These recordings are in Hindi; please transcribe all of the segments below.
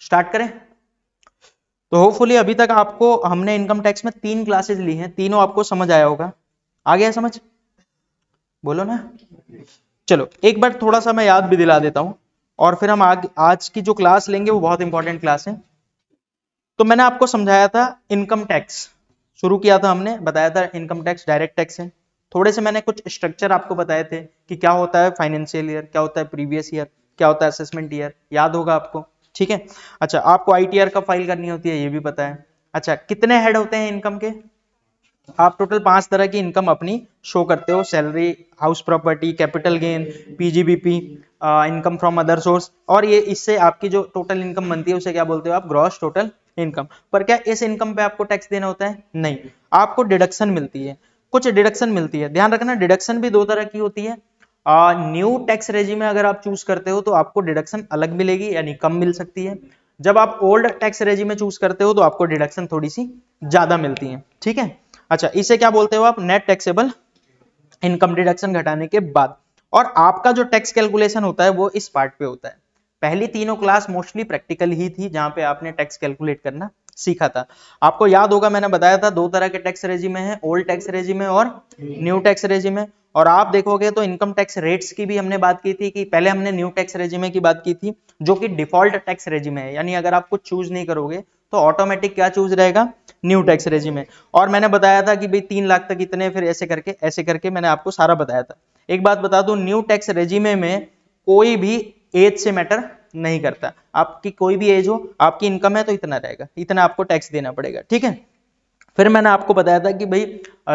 स्टार्ट करें? तो होपफुली अभी तक आपको हमने इनकम टैक्स में 3 क्लासेस ली हैं, तीनों आपको समझ आया होगा। आ गया समझ? बोलो ना। चलो एक बार थोड़ा सा मैं याद भी दिला देता हूं और फिर हम आज की जो क्लास लेंगे वो बहुत इंपॉर्टेंट क्लास है। तो मैंने आपको समझाया था इनकम टैक्स, शुरू किया था हमने, बताया था इनकम टैक्स डायरेक्ट टैक्स है। थोड़े से मैंने कुछ स्ट्रक्चर आपको बताए थे कि क्या होता है फाइनेंशियल ईयर, क्या होता है प्रीवियस ईयर, क्या होता है असेसमेंट ईयर, याद होगा आपको, ठीक है। अच्छा, आपको आईटीआर कब फाइल करनी होती है ये भी पता है। अच्छा, कितने हेड होते हैं इनकम के? आप टोटल 5 तरह की इनकम अपनी शो करते हो, salary, house property, capital gain, PGBP, income from other source, और ये इससे आपकी जो टोटल इनकम बनती है उसे क्या बोलते हो आप? Gross total income. पर क्या इस इनकम पे आपको टैक्स देना होता है? नहीं, आपको डिडक्शन मिलती है, कुछ डिडक्शन मिलती है। ध्यान रखना, डिडक्शन भी 2 तरह की होती है। न्यू टैक्स रेजिम में अगर आप चूज करते हो तो आपको डिडक्शन अलग मिलेगी, यानी कम मिल सकती है। जब आप ओल्ड टैक्स रेजिम में चूज करते हो तो आपको डिडक्शन थोड़ी सी ज्यादा मिलती है, ठीक है। अच्छा, इसे क्या बोलते हो आप? नेट टैक्सेबल इनकम, डिडक्शन घटाने के बाद। और आपका जो टैक्स कैलकुलेशन होता है वो इस पार्ट पे होता है। पहली तीनों क्लास मोस्टली प्रैक्टिकल ही थी जहां पे आपने टैक्स कैलकुलेट करना सीखा था। आपको याद होगा मैंने बताया था 2 तरह के टैक्स रेजिम है, ओल्ड टैक्स रेजिम है और न्यू टैक्स रेजिम है। और आप देखोगे तो इनकम टैक्स रेट्स की भी हमने बात की थी, कि पहले हमने न्यू टैक्स रेजिम की बात की थी जो कि डिफॉल्ट टैक्स रेजिम है, यानी अगर आप कुछ चूज नहीं करोगे तो ऑटोमेटिक क्या चूज रहेगा? न्यू टैक्स रेजिम है। और मैंने बताया था कि भाई 3 लाख तक इतने, फिर ऐसे करके मैंने आपको सारा बताया था। एक बात बता दूं, न्यू टैक्स रेजिमे में कोई भी एज से मैटर नहीं करता। आपकी कोई भी एज हो, आपकी इनकम है तो इतना रहेगा, इतना आपको टैक्स देना पड़ेगा, ठीक है। फिर मैंने आपको बताया था कि भाई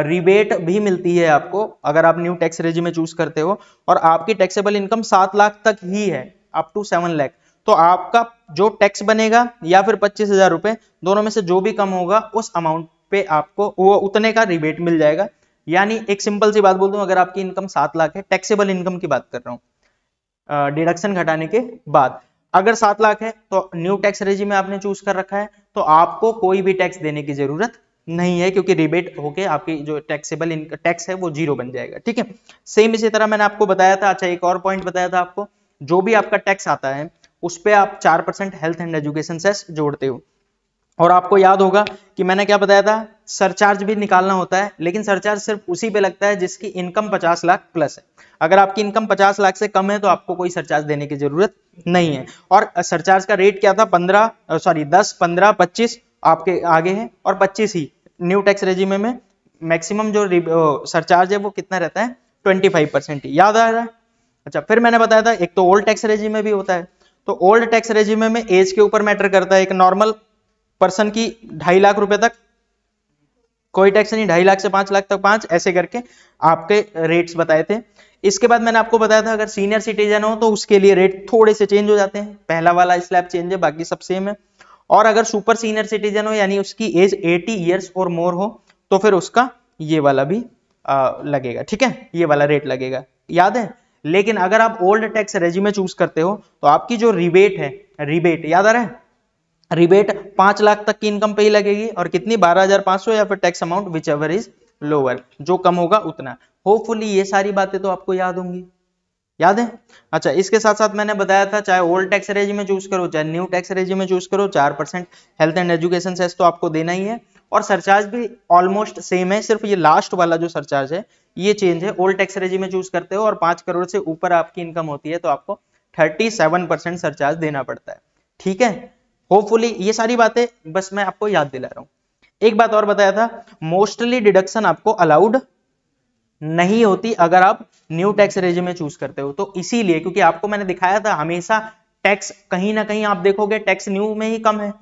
रिबेट भी मिलती है आपको अगर आप न्यू टैक्स रेजिम चूज करते हो और आपकी टैक्सेबल इनकम 7 लाख तक ही है, अप टू 7 लाख, तो आपका जो टैक्स बनेगा या फिर 25,000 रुपए, दोनों में से जो भी कम होगा उस अमाउंट पे आपको वो उतने का रिबेट मिल जाएगा। यानी एक सिंपल सी बात बोल दूं, अगर आपकी इनकम 7 लाख है, टैक्सेबल इनकम की बात कर रहा हूं डिडक्शन घटाने के बाद, अगर 7 लाख है तो न्यू टैक्स रेजिम में आपने चूज कर रखा है तो आपको कोई भी टैक्स देने की जरूरत नहीं है, क्योंकि रिबेट होके आपकी जो टैक्सेबल टैक्स है वो 0 बन जाएगा, ठीक है। सेम इसी तरह मैंने आपको बताया था। अच्छा, एक और पॉइंट बताया था आपको, जो भी आपका टैक्स आता है उस पे आप 4% हेल्थ एंड एजुकेशन सेस जोड़ते हो। और आपको याद होगा कि मैंने क्या बताया था, सरचार्ज भी निकालना होता है, लेकिन सरचार्ज सिर्फ उसी पे लगता है जिसकी इनकम 50 लाख प्लस है। अगर आपकी इनकम 50 लाख से कम है तो आपको कोई सरचार्ज देने की जरूरत नहीं है। और सरचार्ज का रेट क्या था? 10, 15, 25 आपके आगे है और 25 ही न्यू टैक्स रेजिम में मैक्सिमम जो सरचार्ज है वो कितना रहता है? 25% ही। याद आ रहा है? अच्छा, फिर मैंने बताया था एक तो ओल्ड टैक्स रेजिम में भी होता है। तो ओल्ड टैक्स रेजिम में एज के ऊपर मैटर करता है। एक नॉर्मल पर्सन की 2.5 लाख रुपए तक कोई टैक्स नहीं, 2.5 लाख से 5 लाख तक 5, ऐसे करके आपके रेट्स बताए थे। इसके बाद मैंने आपको बताया था अगर सीनियर सिटीजन हो तो उसके लिए रेट थोड़े से चेंज हो जाते हैं, पहला वाला स्लैब चेंज है, बाकी सब सेम है। और अगर सुपर सीनियर सिटीजन हो यानी उसकी एज 80 ईयर्स और मोर हो तो फिर उसका ये वाला भी लगेगा, ठीक है, ये वाला रेट लगेगा, याद है। लेकिन अगर आप ओल्ड टैक्स रेजिम चूज करते हो तो आपकी जो रिबेट है, रिबेट याद आ रहा है? रिबेट 5 लाख तक की इनकम पे ही लगेगी, और कितनी? 12,500, या फिर tax amount which ever is lower, जो कम होगा उतना। होपफुली ये सारी बातें तो आपको याद होंगी, याद है? अच्छा, इसके साथ साथ मैंने बताया था चाहे ओल्ड टैक्स रेजिम में चूज करो चाहे न्यू टैक्स रेजिम में चूज करो, 4% हेल्थ एंड एजुकेशन सेस तो आपको देना ही है। और सरचार्ज भी ऑलमोस्ट सेम है, सिर्फ ये लास्ट वाला जो सरचार्ज है ये चेंज है। ओल्ड टैक्स रेजिम में चूज करते हो और 5 करोड़ से ऊपर आपकी इनकम होती है तो आपको 37% सरचार्ज देना पड़ता है, ठीक है। होपफुली ये सारी बातें बस मैं आपको याद दिला रहा हूं। एक बात और बताया था, मोस्टली डिडक्शन आपको अलाउड नहीं होती अगर आप न्यू टैक्स रेजिम में चूज करते हो। तो इसीलिए, क्योंकि आपको मैंने दिखाया था हमेशा टैक्स कहीं ना कहीं आप देखोगे टैक्स न्यू में ही कम है,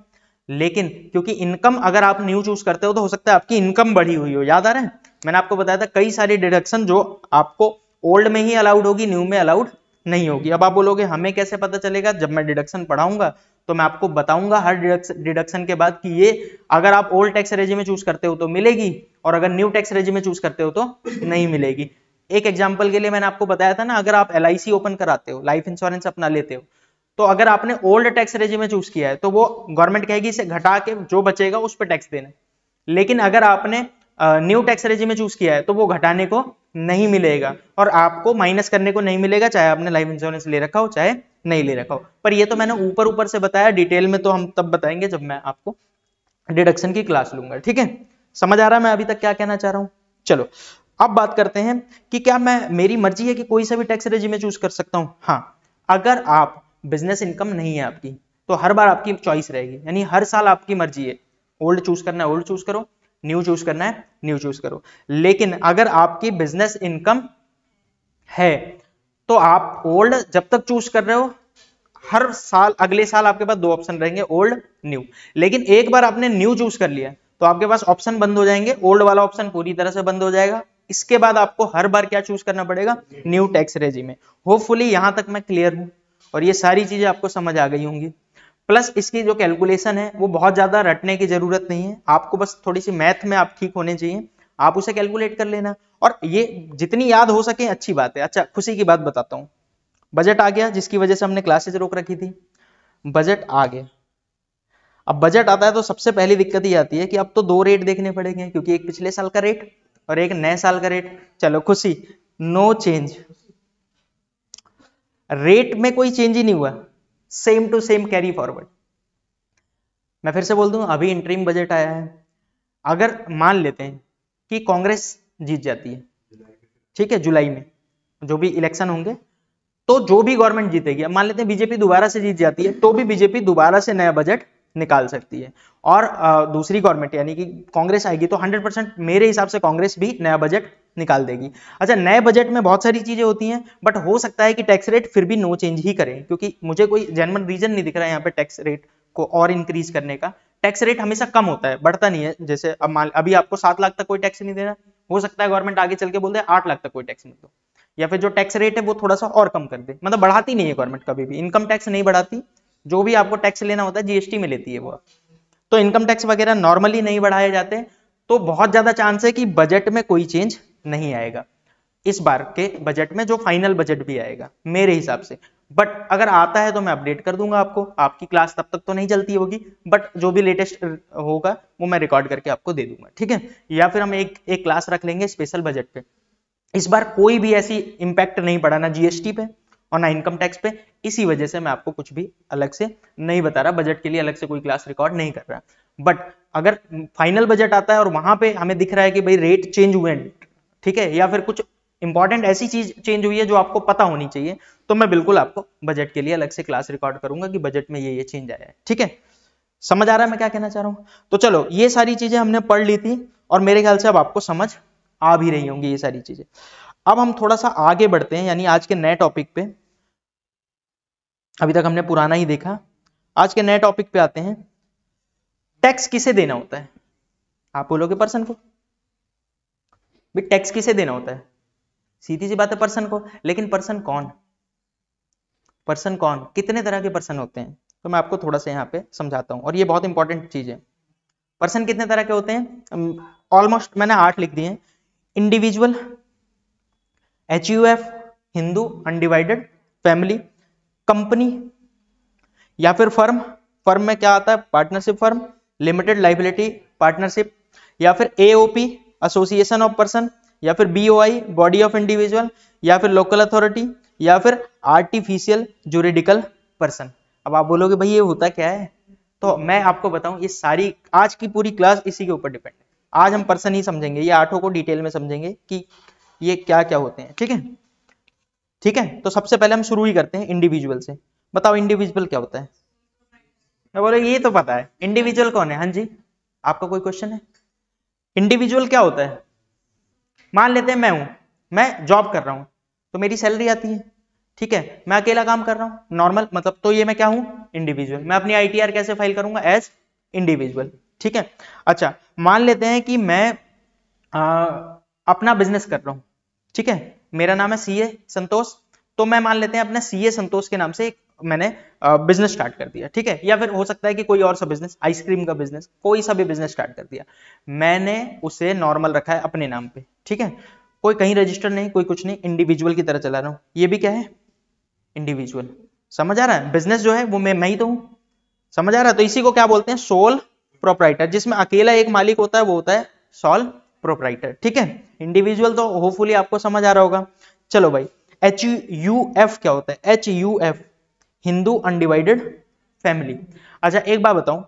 लेकिन क्योंकि इनकम अगर आप न्यू चूज करते हो तो हो सकता है आपकी इनकम बढ़ी हुई हो। याद आ रहा है? मैंने आपको बताया था कई सारी डिडक्शन जो आपको ओल्ड में ही अलाउड होगी, न्यू में अलाउड नहीं होगी। अब आप बोलोगे हमें कैसे पता चलेगा? जब मैं डिडक्शन पढ़ाऊंगा तो मैं आपको बताऊंगा हर डिडक्शन के बाद कि ये अगर आप ओल्ड टैक्स रेजिम में चूज करते हो तो मिलेगी, और अगर न्यू टैक्स रेजिम में चूज करते हो तो नहीं मिलेगी। एक एग्जांपल के लिए मैंने आपको बताया था ना, अगर आप LIC ओपन कराते हो, लाइफ इंश्योरेंस अपना लेते हो, तो अगर आपने ओल्ड टैक्स रेजिम में चूज किया है तो वो गवर्नमेंट कहेगी इसे घटा के जो बचेगा उस पर टैक्स देना। लेकिन अगर आपने न्यू टैक्स रेजिम में चूज किया है तो वो घटाने को नहीं मिलेगा और आपको माइनस करने को नहीं मिलेगा, चाहे आपने लाइफ इंश्योरेंस ले रखा हो चाहे नहीं ले रखा हो। पर ये तो मैंने ऊपर ऊपर से बताया, डिटेल में तो हम तब बताएंगे जब मैं आपको डिडक्शन की क्लास लूंगा, ठीक है। समझ आ रहा है मैं अभी तक क्या कहना चाह रहा हूं। चलो अब बात करते हैं कि क्या मैं, मेरी मर्जी है कि कोई सा भी टैक्स रेजिम चूज कर सकता हूं। हाँ, अगर आप बिजनेस इनकम नहीं है आपकी तो हर बार आपकी चॉइस रहेगी, यानी हर साल आपकी मर्जी है, ओल्ड चूज करना है ओल्ड चूज करो, न्यू चूज करना है न्यू चूज करो। लेकिन अगर आपकी बिजनेस इनकम है तो आप ओल्ड जब तक चूज कर रहे हो, हर साल अगले साल आपके पास दो ऑप्शन रहेंगे, ओल्ड न्यू। लेकिन एक बार आपने न्यू चूज कर लिया तो आपके पास ऑप्शन बंद हो जाएंगे, ओल्ड वाला ऑप्शन पूरी तरह से बंद हो जाएगा। इसके बाद आपको हर बार क्या चूज करना पड़ेगा, न्यू टैक्स रेजिम में। होपफुली यहां तक मैं क्लियर हूं और ये सारी चीजें आपको समझ आ गई होंगी। प्लस इसकी जो कैलकुलेशन है वो बहुत ज्यादा रटने की जरूरत नहीं है, आपको बस थोड़ी सी मैथ में आप ठीक होने चाहिए, आप उसे कैलकुलेट कर लेना और ये जितनी याद हो सके अच्छी बात है। अच्छा, खुशी की बात बताता हूं, बजट आ गया जिसकी वजह से हमने क्लासेस रोक रखी थी, बजट आ गया। अब बजट आता है तो सबसे पहली दिक्कत ये आती है कि अब तो दो रेट देखने पड़ेंगे, क्योंकि एक पिछले साल का रेट और एक नए साल का रेट। चलो खुशी, नो चेंज, रेट में कोई चेंज ही नहीं हुआ, same to same carry forward. मैं फिर से बोल दूं, अभी इंटरिम बजट आया है, अगर मान लेते हैं कि कांग्रेस जीत जाती है, ठीक है, जुलाई में जो भी इलेक्शन होंगे, तो जो भी गवर्नमेंट जीतेगी, अब मान लेते हैं बीजेपी दोबारा से जीत जाती है, तो भी बीजेपी दोबारा से नया बजट निकाल सकती है। और दूसरी गवर्नमेंट यानी कि कांग्रेस आएगी तो 100% मेरे हिसाब से कांग्रेस भी नया बजट निकाल देगी। अच्छा, नए बजट में बहुत सारी चीजें होती हैं, बट हो सकता है कि टैक्स रेट फिर भी नो चेंज ही करें, क्योंकि मुझे कोई जेन्युइन रीजन नहीं दिख रहा है यहाँ पे टैक्स रेट को और इंक्रीज करने का। टैक्स रेट हमेशा कम होता है, बढ़ता नहीं है। जैसे अब अभी आपको 7 लाख तक कोई टैक्स नहीं देना, हो सकता है गवर्नमेंट आगे चल के बोल दे 8 लाख तक कोई टैक्स नहीं दो, या फिर जो टैक्स रेट है वो थोड़ा सा और कम कर दे। मतलब बढ़ाती नहीं है गवर्नमेंट, कभी भी इनकम टैक्स नहीं बढ़ाती, जो भी आपको टैक्स लेना होता है जीएसटी में लेती है वो। तो इनकम टैक्स वगैरह नॉर्मली नहीं बढ़ाए जाते, तो बहुत ज्यादा चांस है कि बजट में कोई चेंज नहीं आएगा इस बार के बजट में, जो फाइनल बजट भी आएगा मेरे हिसाब से। बट अगर आता है तो मैं अपडेट कर दूंगा आपको, आपकी क्लास तब तक तो नहीं चलती होगी, बट जो भी लेटेस्ट होगा वो मैं रिकॉर्ड करके आपको दे दूंगा, ठीक है। या फिर हम एक क्लास रख लेंगे स्पेशल बजट पे। इस बार कोई भी ऐसी इंपैक्ट नहीं पड़ा ना जीएसटी पे और ना इनकम टैक्स पे, इसी वजह से मैं आपको कुछ भी अलग से नहीं बता रहा, बजट के लिए अलग से कोई क्लास रिकॉर्ड नहीं कर रहा। बट अगर फाइनल बजट आता है और वहां पे हमें दिख रहा है कि भाई रेट चेंज हुए हैं, ठीक है, या फिर कुछ इंपॉर्टेंट ऐसी चीज चेंज हुई है जो आपको पता होनी चाहिए, तो मैं बिल्कुल आपको बजट के लिए अलग से क्लास रिकॉर्ड करूंगा कि बजट में ये चेंज आया है, ठीक है। समझ आ रहा है मैं क्या कहना चाह रहा हूं। तो चलो ये सारी चीजें हमने पढ़ ली थी और मेरे ख्याल से अब आपको समझ आ भी रही होंगी ये सारी चीजें। अब हम थोड़ा सा आगे बढ़ते हैं, यानी आज के नए टॉपिक पे। अभी तक हमने पुराना ही देखा, आज के नए टॉपिक पे आते हैं। टैक्स किसे देना होता है? आप बोलोगे पर्सन को। भाई टैक्स किसे देना होता है? सीधी सी बात है, पर्सन को। लेकिन पर्सन कौन? पर्सन कौन? कितने तरह के पर्सन होते हैं? तो मैं आपको थोड़ा सा यहाँ पे समझाता हूं, और ये बहुत इंपॉर्टेंट चीज है। पर्सन कितने तरह के होते हैं? ऑलमोस्ट मैंने 8 लिख दिए हैं। Individual, HUF Hindu undivided family, company या फिर फर्म। फर्म में क्या आता है? Partnership firm, limited liability partnership, या फिर AOP एसोसिएशन ऑफ पर्सन, या फिर BOI बॉडी ऑफ इंडिविजुअल, या फिर लोकल अथॉरिटी, या फिर आर्टिफिशियल जुरिडिकल पर्सन। अब आप बोलोगे भाई ये होता क्या है? तो मैं आपको बताऊं, ये सारी आज की पूरी क्लास इसी के ऊपर डिपेंड है। आज हम पर्सन ही समझेंगे, ये 8 को डिटेल में समझेंगे कि ये क्या क्या होते हैं, ठीक है। ठीक है, तो सबसे पहले हम शुरू ही करते हैं इंडिविजुअल से। बताओ इंडिविजुअल क्या होता है? मैं बोले ये तो पता है, इंडिविजुअल कौन है? हाँ जी, आपका कोई क्वेश्चन है? इंडिविजुअल क्या होता है? मान लेते हैं मैं जॉब कर रहा हूं तो मेरी सैलरी आती है, ठीक है, मैं अकेला काम कर रहा हूं नॉर्मल, मतलब तो ये मैं क्या हूं? इंडिविजुअल। मैं अपनी ITR कैसे फाइल करूंगा? एज इंडिविजुअल, ठीक है। अच्छा, मान लेते हैं कि मैं अपना बिजनेस कर रहा हूं, ठीक है, मेरा नाम है CA संतोष, तो मैं मान लेते हैं अपने CA संतोष के नाम से मैंने बिजनेस स्टार्ट कर दिया, ठीक है। या फिर हो सकता है कि कोई और सा बिजनेस, आइसक्रीम का बिजनेस, कोई सा भी बिजनेस स्टार्ट कर दिया, मैंने उसे नॉर्मल रखा है अपने नाम पे, ठीक है, कोई कहीं रजिस्टर नहीं, कोई कुछ नहीं, इंडिविजुअल की तरह चला रहा हूं। ये भी क्या है? इंडिविजुअल। समझ आ रहा है? बिजनेस जो है वो मैं ही तो हूं। समझ आ रहा है? तो इसी को क्या बोलते हैं? Sole proprietor. जिसमें अकेला एक मालिक होता है वो होता है सोल प्रोप्राइटर, ठीक है। इंडिविजुअल तो होपफुली आपको समझ आ रहा होगा। चलो भाई, HUF क्या होता है? HUF Hindu undivided family. अच्छा एक बात बताऊं,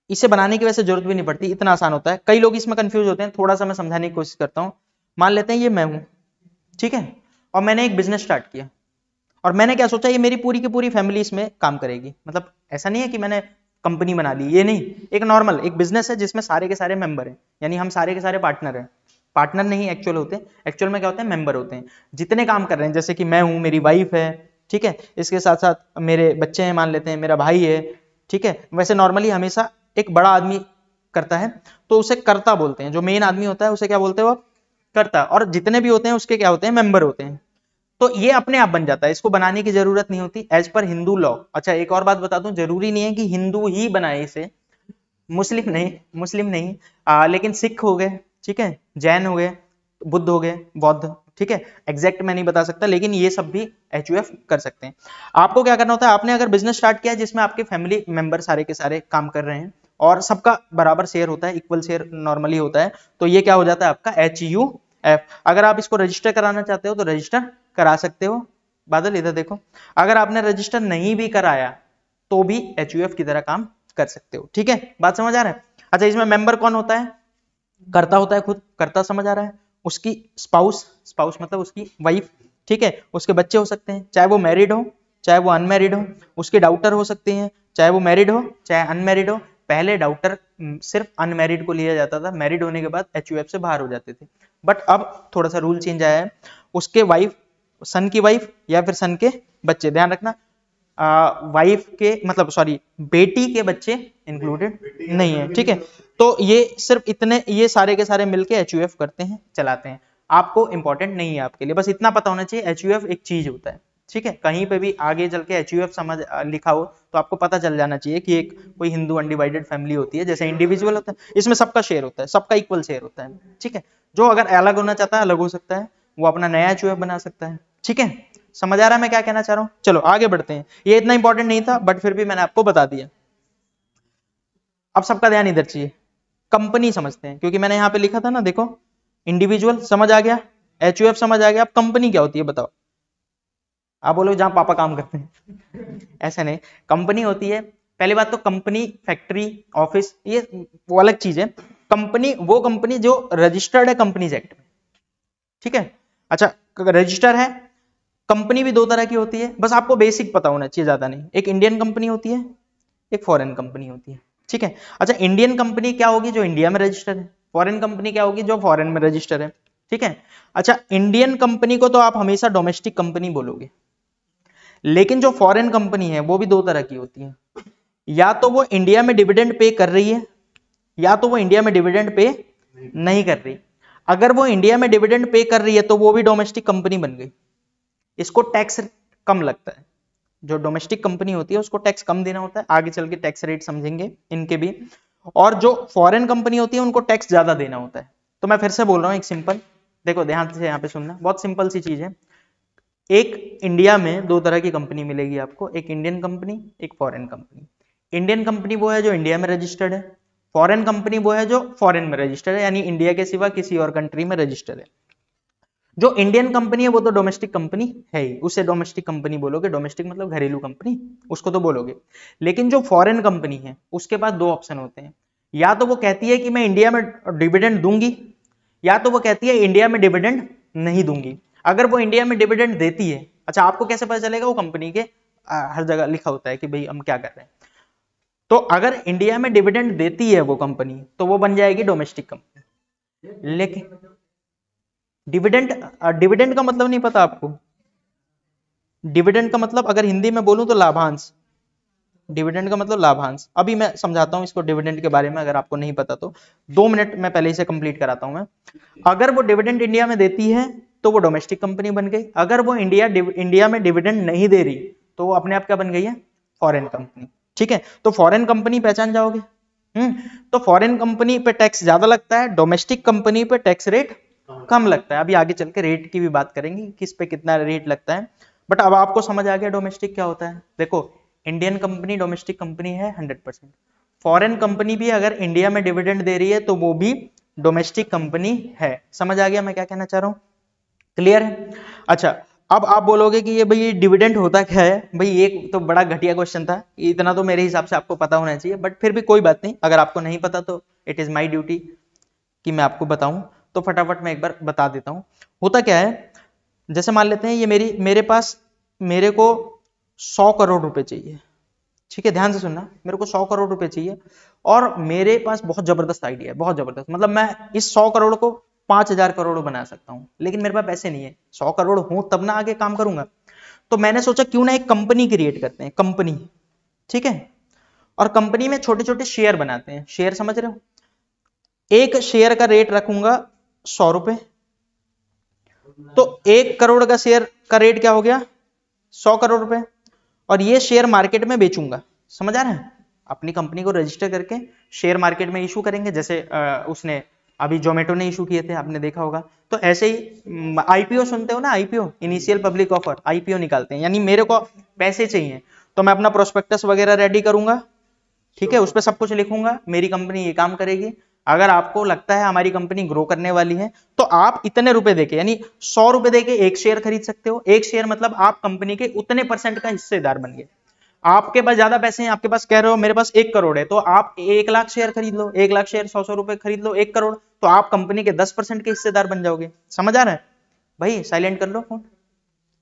इसे बनाने की वैसे जरूरत भी नहीं पड़ती, इतना आसान होता है। कई लोग इसमें कंफ्यूज होते हैं, थोड़ा सा मैं समझाने की कोशिश करता हूं। मान लेते हैं ये मैं हूं, ठीक है, और मैंने एक बिजनेस स्टार्ट किया, और मैंने क्या सोचा, ये मेरी पूरी की पूरी फैमिली इसमें काम करेगी। मतलब ऐसा नहीं है कि मैंने कंपनी बना ली, ये नहीं, एक नॉर्मल एक बिजनेस है जिसमें सारे के सारे मेंबर हैं, यानी हम सारे के सारे पार्टनर हैं। पार्टनर नहीं एक्चुअल होते, एक्चुअल में क्या होते हैं, मेंबर होते हैं, जितने काम कर रहे हैं। जैसे कि मैं हूं, मेरी वाइफ है, ठीक है, इसके साथ साथ मेरे बच्चे हैं, मान लेते हैं मेरा भाई है, ठीक है। वैसे नॉर्मली हमेशा एक बड़ा आदमी करता है तो उसे कर्ता बोलते हैं, जो मेन आदमी होता है उसे क्या बोलते हैं, वो कर्ता, और जितने भी होते हैं उसके क्या होते हैं, मेंबर होते हैं। तो ये अपने आप बन जाता है, इसको बनाने की जरूरत नहीं होती एज पर हिंदू लॉ। अच्छा एक और बात बता दूं, जरूरी नहीं है कि हिंदू ही बनाए इसे, मुस्लिम नहीं, मुस्लिम नहीं, लेकिन सिख हो गए, ठीक है, जैन हो गए, बुद्ध हो गए, बौद्ध, ठीक है, एग्जैक्ट मैं नहीं बता सकता, लेकिन ये सब भी एचयूएफ कर सकते हैं। आपको क्या करना होता है, आपने अगर बिजनेस स्टार्ट किया जिसमें आपके फैमिली मेंबर सारे के सारे काम कर रहे हैं और सबका बराबर शेयर होता है, इक्वल शेयर नॉर्मली होता है, तो ये क्या हो जाता है आपका HUF। अगर आप इसको रजिस्टर कराना चाहते हो तो रजिस्टर करा सकते हो। बादल इधर देखो, अगर आपने रजिस्टर नहीं भी कराया तो भी HUF की तरह काम कर सकते हो, ठीक है, बात समझ आ रहा है। अच्छा इसमें मेंबर कौन होता है, करता होता है खुद, करता समझ आ रहा है, उसकी स्पाउस, स्पाउस मतलब उसकी वाइफ, ठीक है, उसके बच्चे हो सकते हैं, चाहे वो मैरिड हो चाहे वो अनमैरिड हो, उसके डाउटर हो सकते हैं, चाहे वो मैरिड हो चाहे अनमैरिड हो। पहले डाउटर सिर्फ अनमैरिड को लिया जाता था, मैरिड होने के बाद HUF से बाहर हो जाते थे, बट अब थोड़ा सा रूल चेंज आया है, उसके वाइफ, सन की वाइफ या फिर सन के बच्चे, ध्यान रखना वाइफ के मतलब सॉरी बेटी के बच्चे इंक्लूडेड नहीं है, ठीक है। तो ये सिर्फ इतने, ये सारे के सारे मिलके HUF करते हैं, चलाते हैं। आपको इंपॉर्टेंट नहीं है आपके लिए, बस इतना पता होना चाहिए HUF एक चीज होता है, ठीक है। कहीं पे भी आगे चल के HUF समझ लिखा हो तो आपको पता चल जाना चाहिए कि एक कोई हिंदू अनडिवाइडेड फैमिली होती है, जैसे इंडिविजुअल होता है, इसमें सबका शेयर होता है, सबका इक्वल शेयर होता है, ठीक है। जो अगर अलग होना चाहता है अलग हो सकता है, वो अपना नया HUF बना सकता है, ठीक है। समझ आ रहा है मैं क्या कहना चाह रहा हूं, चलो आगे बढ़ते हैं। ये इतना इंपॉर्टेंट नहीं था बट फिर भी मैंने आपको बता दिया। अब सबका ध्यान इधर चाहिए, कंपनी समझते हैं, क्योंकि मैंने यहां पे लिखा था ना, देखो इंडिविजुअल समझ आ गया, HUF समझ आ गया, अब कंपनी क्या होती है बताओ। आप बोलो जहां पापा काम करते हैं ऐसा नहीं, कंपनी होती है, पहली बात तो कंपनी, फैक्ट्री, ऑफिस, ये वो अलग चीज है। कंपनी वो कंपनी जो रजिस्टर्ड है कंपनीज एक्ट में, ठीक है। अच्छा रजिस्टर है, कंपनी भी दो तरह की होती है, बस आपको बेसिक पता होना चाहिए, ज्यादा नहीं। एक इंडियन कंपनी होती है, एक फॉरेन कंपनी होती है, ठीक है। अच्छा इंडियन कंपनी क्या होगी, जो इंडिया में रजिस्टर है, फॉरेन कंपनी क्या होगी, जो फॉरेन में रजिस्टर है, ठीक है। अच्छा इंडियन कंपनी को तो आप हमेशा डोमेस्टिक कंपनी बोलोगे, लेकिन जो फॉरेन कंपनी है वो भी दो तरह की होती है, या तो वो इंडिया में डिविडेंड पे कर रही है, या तो वो इंडिया में डिविडेंड पे नहीं कर रही। अगर वो इंडिया में डिविडेंड पे कर रही है तो वो भी डोमेस्टिक कंपनी बन गई, इसको टैक्स कम लगता है। जो डोमेस्टिक कंपनी होती है उसको टैक्स कम देना होता है, आगे चल के टैक्स रेट समझेंगे इनके भी। और जो फॉरेन कंपनी होती है उनको टैक्स ज्यादा देना होता है। तो मैं फिर से बोल रहा हूं एक सिंपल, देखो ध्यान से यहाँ पे सुनना, बहुत सिंपल सी चीज है। एक इंडिया में दो तरह की कंपनी मिलेगी आपको, एक इंडियन कंपनी, एक फॉरेन कंपनी। इंडियन कंपनी वो है जो इंडिया में रजिस्टर्ड है, फॉरेन कंपनी वो है जो फॉरेन में रजिस्टर्ड है, यानी इंडिया के सिवा किसी और कंट्री में रजिस्टर्ड है। जो इंडियन कंपनी है वो तो डोमेस्टिक कंपनी है ही, उसे डोमेस्टिक कंपनी बोलोगे, डोमेस्टिक मतलब घरेलू कंपनी, उसको तो बोलोगे। लेकिन जो फॉरेन कंपनी है उसके पास दो ऑप्शन होते हैं, या तो वो कहती है कि मैं इंडिया में डिविडेंड दूंगी, या तो वो कहती है इंडिया में डिविडेंड नहीं दूंगी। अगर वो इंडिया में डिविडेंड देती है, अच्छा आपको कैसे पता चलेगा, वो कंपनी के हर जगह लिखा होता है कि भाई हम क्या कर रहे हैं। तो अगर इंडिया में डिविडेंड देती है वो कंपनी तो वो बन जाएगी डोमेस्टिक कंपनी। लेकिन डिविडेंड, डिविडेंड का मतलब नहीं पता आपको, डिविडेंड का मतलब अगर हिंदी में बोलूं तो लाभांश, डिविडेंड का मतलब लाभांश। अभी मैं समझाता हूं इसको डिविडेंड के बारे में, अगर आपको नहीं पता तो 2 मिनट में पहले इसे कंप्लीट कराता हूं मैं। अगर वो डिविडेंड इंडिया में देती है तो वो डोमेस्टिक कंपनी बन गई, अगर वो इंडिया में डिविडेंड नहीं दे रही तो वो अपने आप क्या बन गई है, फॉरेन कंपनी, ठीक है। तो फॉरेन कंपनी पहचान जाओगे, तो फॉरेन कंपनी पे टैक्स ज्यादा लगता है, डोमेस्टिक कंपनी पे टैक्स रेट कम लगता है। अभी आगे चल के रेट की भी बात करेंगे, किस पे कितना रेट लगता है, बट अब आपको समझ आ गया डोमेस्टिक क्या होता है। देखो इंडियन कंपनी डोमेस्टिक कंपनी है 100%, फॉरेन कंपनी भी अगर इंडिया में डिविडेंड दे रही है तो वो भी डोमेस्टिक कंपनी है। समझ आ गया मैं क्या कहना चाह रहा हूं, क्लियर है। अच्छा अब आप बोलोगे कि ये भाई ये डिविडेंड होता क्या है? भाई एक तो बड़ा घटिया क्वेश्चन था, इतना तो मेरे हिसाब से आपको पता होना चाहिए, बट फिर भी कोई बात नहीं, अगर आपको नहीं पता तो इट इज माई ड्यूटी कि मैं आपको बताऊं, तो फटाफट मैं एक बार बता देता हूं। होता क्या है, जैसे मान लेते हैं ये मेरे पास, मेरे को 100 करोड़ रुपए चाहिए, ठीक है, ध्यान से सुनना, मेरे को 100 करोड़ रुपए चाहिए और मेरे पास बहुत जबरदस्त आइडिया है, बहुत जबरदस्त, मतलब मैं इस 100 करोड़ को 5,000 करोड़ बना सकता हूं, लेकिन मेरे पास पैसे नहीं है, 100 करोड़ हो तब ना आगे काम करूंगा। तो मैंने सोचा क्यों ना एक कंपनी क्रिएट करते हैं, कंपनी, ठीक है, और कंपनी में छोटे छोटे शेयर बनाते हैं, शेयर समझ रहे हो, एक शेयर का रेट रखूंगा 100 रुपए, तो 1 करोड़ का शेयर का रेट क्या हो गया, 100 करोड़ रुपए, और ये शेयर मार्केट में बेचूंगा, समझ आ रहा है, अपनी कंपनी को रजिस्टर करके शेयर मार्केट में इशू करेंगे, जैसे उसने अभी जोमेटो ने इशू किए थे, आपने देखा होगा। तो ऐसे ही आईपीओ सुनते हो ना, IPO, initial public offer, IPO निकालते हैं, यानी मेरे को पैसे चाहिए तो मैं अपना प्रोस्पेक्टस वगैरह रेडी करूंगा, ठीक है, उस पर सब कुछ लिखूंगा, मेरी कंपनी ये काम करेगी, अगर आपको लगता है हमारी कंपनी ग्रो करने वाली है तो आप इतने रुपए देके, यानी 100 रुपए देके एक शेयर खरीद सकते हो, एक शेयर मतलब आप कंपनी के उतने % का हिस्सेदार बन गए। आपके पास ज्यादा पैसे हैं, आपके पास कह रहे हो मेरे पास 1 करोड़ है, तो आप 1 लाख शेयर खरीद लो, 1 लाख शेयर 100 रुपए खरीद लो, 1 करोड़, तो आप कंपनी के 10% के हिस्सेदार बन जाओगे, समझ आ रहा है भाई? साइलेंट कर लो फोन,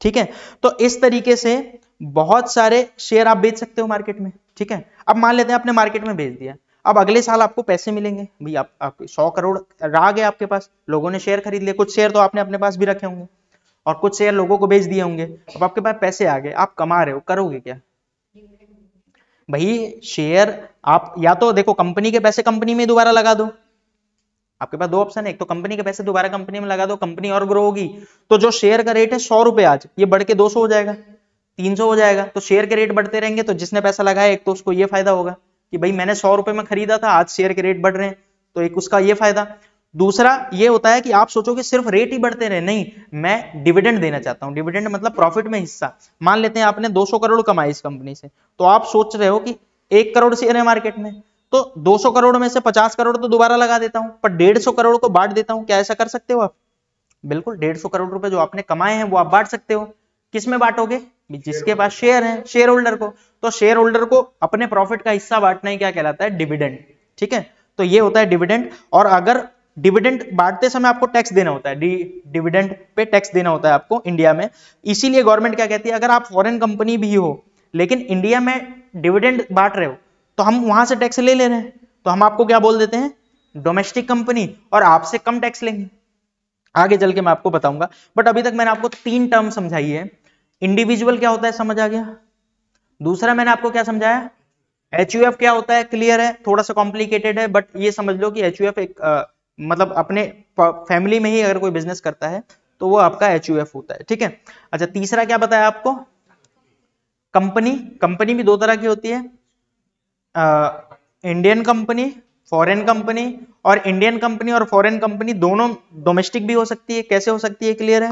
ठीक है। तो इस तरीके से बहुत सारे शेयर आप बेच सकते हो मार्केट में, ठीक है। अब मान लेते हैं आपने मार्केट में बेच दिया, अब अगले साल आपको पैसे मिलेंगे भाई, आप 100 करोड़ आ गए आपके पास, लोगों ने शेयर खरीद लिए, कुछ शेयर तो आपने अपने पास भी रखे होंगे और कुछ शेयर लोगों को बेच दिए होंगे, अब आपके पास पैसे आ गए, आप कमा रहे हो, करोगे क्या भाई? शेयर आप या तो देखो कंपनी के पैसे कंपनी में दोबारा लगा दो, आपके पास दो ऑप्शन है, एक तो कंपनी के पैसे दोबारा कंपनी में लगा दो, कंपनी और ग्रो होगी, तो जो शेयर का रेट है 100 रुपए आज, ये बढ़ के 200 हो जाएगा, 300 हो जाएगा, तो शेयर के रेट बढ़ते रहेंगे, तो जिसने पैसा लगाया एक तो उसको ये फायदा होगा कि भाई मैंने 100 रुपए में खरीदा था, आज शेयर के रेट बढ़ रहे हैं, तो एक उसका ये फायदा। दूसरा ये होता है कि आप सोचो कि सिर्फ रेट ही बढ़ते रहे, नहीं, मैं डिविडेंड देना चाहता हूं, डिविडेंड मतलब प्रॉफिट में हिस्सा। मान लेते हैं आपने 200 करोड़ कमाए इस कंपनी से, तो आप सोच रहे हो कि 1 करोड़ शेयर है मार्केट में, तो 200 करोड़ में से 50 करोड़ तो दोबारा लगा देता हूं, पर 150 करोड़ को बांट देता हूं, क्या ऐसा कर सकते हो आप? बिल्कुल, 150 करोड़ रुपए जो आपने कमाए हैं वो आप बांट सकते हो, किस में बांटोगे? जिसके पास शेयर है, शेयर होल्डर को, तो शेयर होल्डर को अपने प्रॉफिट का हिस्सा बांटना ही क्या कहलाता है? डिविडेंड, ठीक है। तो ये होता है डिविडेंड, और अगर डिविडेंड बांटते समय आपको टैक्स देना होता है, डिविडेंड पे टैक्स देना होता है आपको इंडिया में, इसीलिए गवर्नमेंट क्या कहती है, अगर आप फॉरेन कंपनी भी हो लेकिन इंडिया में डिविडेंड बांट रहे हो तो हम वहां से टैक्स ले रहे हैं, तो हम आपको क्या बोल देते हैं? डोमेस्टिक कंपनी, और आपसे कम टैक्स लेंगे, आगे चल के मैं आपको बताऊंगा। बट अभी तक मैंने आपको 3 टर्म समझाई है। इंडिविजुअल क्या होता है, समझ आ गया? दूसरा मैंने आपको क्या समझाया, एचयूएफ क्या होता है, क्लियर है, थोड़ा सा कॉम्प्लिकेटेड है, बट ये समझ लो कि एचयूएफ एक मतलब अपने फैमिली में ही अगर कोई बिजनेस करता है तो वो आपका एचयूएफ होता है, ठीक है। अच्छा, तीसरा क्या बताया आपको? कंपनी, कंपनी भी 2 तरह की होती है, इंडियन कंपनी, फॉरेन कंपनी, और इंडियन कंपनी और फॉरेन कंपनी दोनों डोमेस्टिक भी हो सकती है, कैसे हो सकती है, क्लियर है,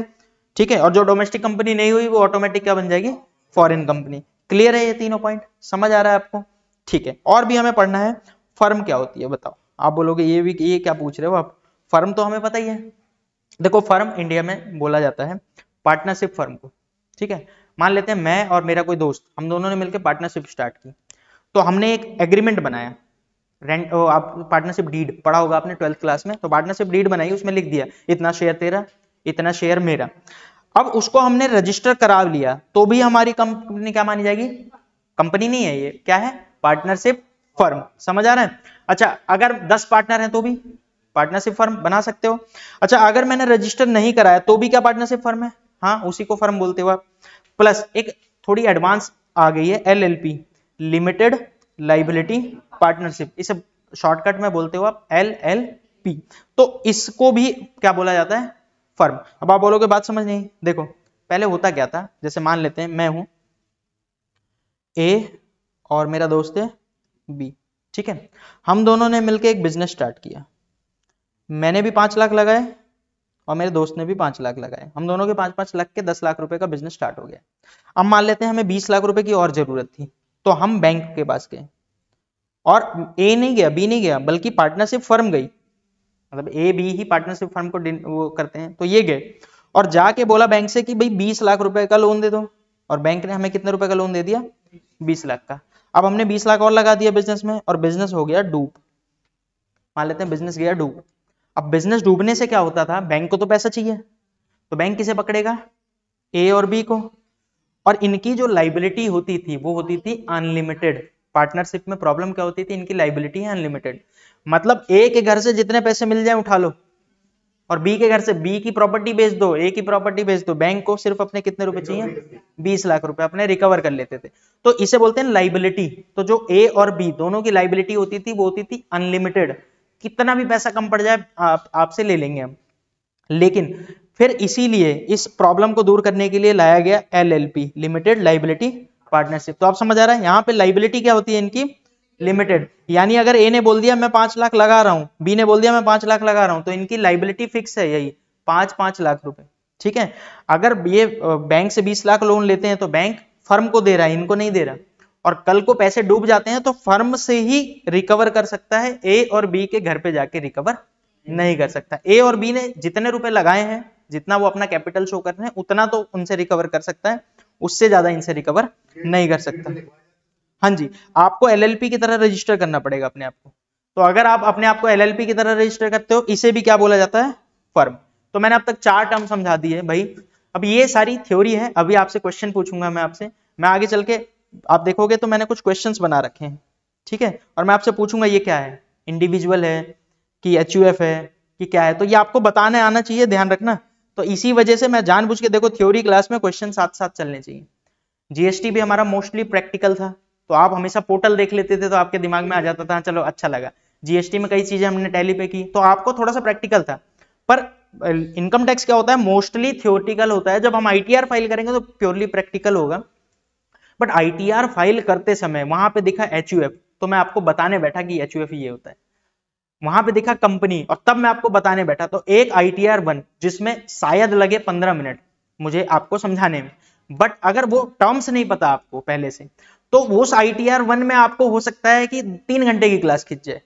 ठीक है। और जो डोमेस्टिक कंपनी नहीं हुई वो ऑटोमेटिक क्या बन जाएगी? फॉरेन कंपनी, क्लियर है, ये तीनों पॉइंट समझ आ रहा है आपको, ठीक है। और भी हमें पढ़ना है, फर्म क्या होती है बताओ, आप बोलोगे ये भी, ये क्या पूछ रहे हो आप, फर्म तो हमें पता ही है। देखो, फर्म इंडिया में बोला जाता है पार्टनरशिप फर्म को, ठीक है। मान लेते हैं मैं और मेरा कोई दोस्त, हम दोनों ने मिलकर पार्टनरशिप स्टार्ट की, तो हमने एक एग्रीमेंट बनाया, रेंट, आप पार्टनरशिप डीड पढ़ा होगा आपने 12th क्लास में, तो पार्टनरशिप डीड बनाई, उसमें लिख दिया इतना शेयर तेरा, इतना शेयर मेरा। अब उसको हमने रजिस्टर करा लिया, तो भी हमारी कंपनी क्या मानी जाएगी? कंपनी नहीं है, ये क्या है? पार्टनरशिप फर्म, समझ आ रहा है? अच्छा, अगर 10 पार्टनर हैं तो भी पार्टनरशिप फर्म बना सकते हो। अच्छा, अगर मैंने रजिस्टर नहीं कराया तो भी क्या पार्टनरशिप फर्म है? हाँ, उसी को फर्म बोलते हो आप। प्लस एक थोड़ी एडवांस आ गई है, LLP, लिमिटेड लाइबिलिटी पार्टनरशिप, इसे शॉर्टकट में बोलते हो आप LLP, तो इसको भी क्या बोला जाता है? फर्म। अब आप बोलोगे बात समझ नहीं, देखो पहले होता क्या था, जैसे मान लेते हैं मैं हूं A और मेरा दोस्त है B, ठीक है, हम दोनों ने मिलकर एक बिजनेस स्टार्ट किया, मैंने भी 5 लाख लगाए और मेरे दोस्त ने भी 5 लाख लगाए, हम दोनों के 5-5 लाख के 10 लाख रुपए का बिजनेस स्टार्ट हो गया। अब मान लेते हैं हमें 20 लाख रुपए की और जरूरत थी, तो हम बैंक के पास गए, और A नहीं गया, B नहीं गया, बल्कि पार्टनरशिप फर्म गई, मतलब A B he partnership firm को वो करते हैं, तो ये गए, और जाके बोला बैंक से कि भाई 20 लाख रुपए का लोन दे दो, और बैंक ने हमें कितने रुपए का लोन दे दिया? 20 लाख का। अब हमने 20 लाख और लगा दिया बिजनेस में, और बिजनेस हो गया डूब। मान लेते हैं बिजनेस गया डूब। अब बिजनेस डूबने से क्या होता था, बैंक को तो पैसा चाहिए, तो बैंक किसे पकड़ेगा? ए और बी को। और इनकी जो लाइबिलिटी होती थी वो होती थी अनलिमिटेड। पार्टनरशिप में प्रॉब्लम क्या होती थी, इनकी लाइबिलिटी है अनलिमिटेड, मतलब ए के घर से जितने पैसे मिल जाए उठा लो, और बी के घर से बी की प्रॉपर्टी बेच दो, ए की प्रॉपर्टी बेच दो। बैंक को सिर्फ अपने कितने रुपए चाहिए? 20 लाख रुपए अपने रिकवर कर लेते थे। तो इसे बोलते हैं लाइबिलिटी। तो जो ए और बी दोनों की लाइबिलिटी होती थी वो होती थी अनलिमिटेड, कितना भी पैसा कम पड़ जाए आपसे ले लेंगे हम। लेकिन फिर इसीलिए इस प्रॉब्लम को दूर करने के लिए लाया गया एलएलपी, लिमिटेड लाइबिलिटी पार्टनरशिप। तो आप समझ आ रहा है यहाँ पे लाइबिलिटी क्या होती है इनकी? लिमिटेड। यानी अगर ए ने बोल दिया मैं 5 लाख लगा रहा हूं, बी ने बोल दिया मैं 5 लाख लगा रहा हूं, तो इनकी लाइबिलिटी फिक्स है यही 5-5 लाख रुपए, ठीक है। अगर ये बैंक से 20 लाख लोन लेते हैं तो बैंक फर्म को दे रहा है, इनको नहीं दे रहा, और कल को पैसे डूब जाते हैं तो फर्म से ही रिकवर कर सकता है, ए और बी के घर पे जाके रिकवर नहीं कर सकता। ए और बी ने जितने रुपए लगाए हैं, जितना वो अपना कैपिटल शो कर रहे हैं, उतना तो उनसे रिकवर कर सकता है, उससे ज्यादा इनसे रिकवर नहीं कर सकता। हाँ जी, आपको एलएलपी की तरह रजिस्टर करना पड़ेगा अपने आप को। तो अगर आप अपने आप को एलएलपी की तरह रजिस्टर करते हो, इसे भी क्या बोला जाता है? फर्म। तो मैंने अब तक 4 टर्म समझा दिए भाई। अब ये सारी थ्योरी है, अभी आपसे क्वेश्चन पूछूंगा मैं आपसे, मैं आगे चल के आप देखोगे तो मैंने कुछ क्वेश्चंस बना रखे हैं, ठीक है, और मैं आपसे पूछूंगा ये क्या है, इंडिविजुअल है कि एचयूएफ है कि क्या है, तो ये आपको बताने आना चाहिए, ध्यान रखना। तो इसी वजह से मैं जानबूझ के, देखो थ्योरी क्लास में क्वेश्चन साथ साथ चलने चाहिए। जीएसटी भी हमारा मोस्टली प्रैक्टिकल था, तो आप हमेशा पोर्टल देख लेते थे तो आपके दिमाग में आ जाता था, चलो अच्छा लगा। जीएसटी में कई चीजें हमने टैली पे की, तो आपको थोड़ा सा प्रैक्टिकल था। पर इनकम टैक्स क्या होता है, मोस्टली थ्योरेटिकल होता है। जब हम आईटीआर फाइल करेंगे तो प्योरली प्रैक्टिकल होगा। बट आईटीआर फाइल करते समय वहां पे दिखा एचयूएफ, तो मैं आपको बताने बैठा कि एचयूएफ ये होता है। वहां पे दिखा कंपनी, और तब मैं आपको बताने बैठा। तो एक आईटीआर 1 जिसमें शायद लगे 15 मिनट मुझे आपको समझाने में, बट अगर वो टर्म्स नहीं पता आपको पहले से, तो उस आईटीआर 1 में आपको हो सकता है कि 3 घंटे की क्लास खिंच जाए।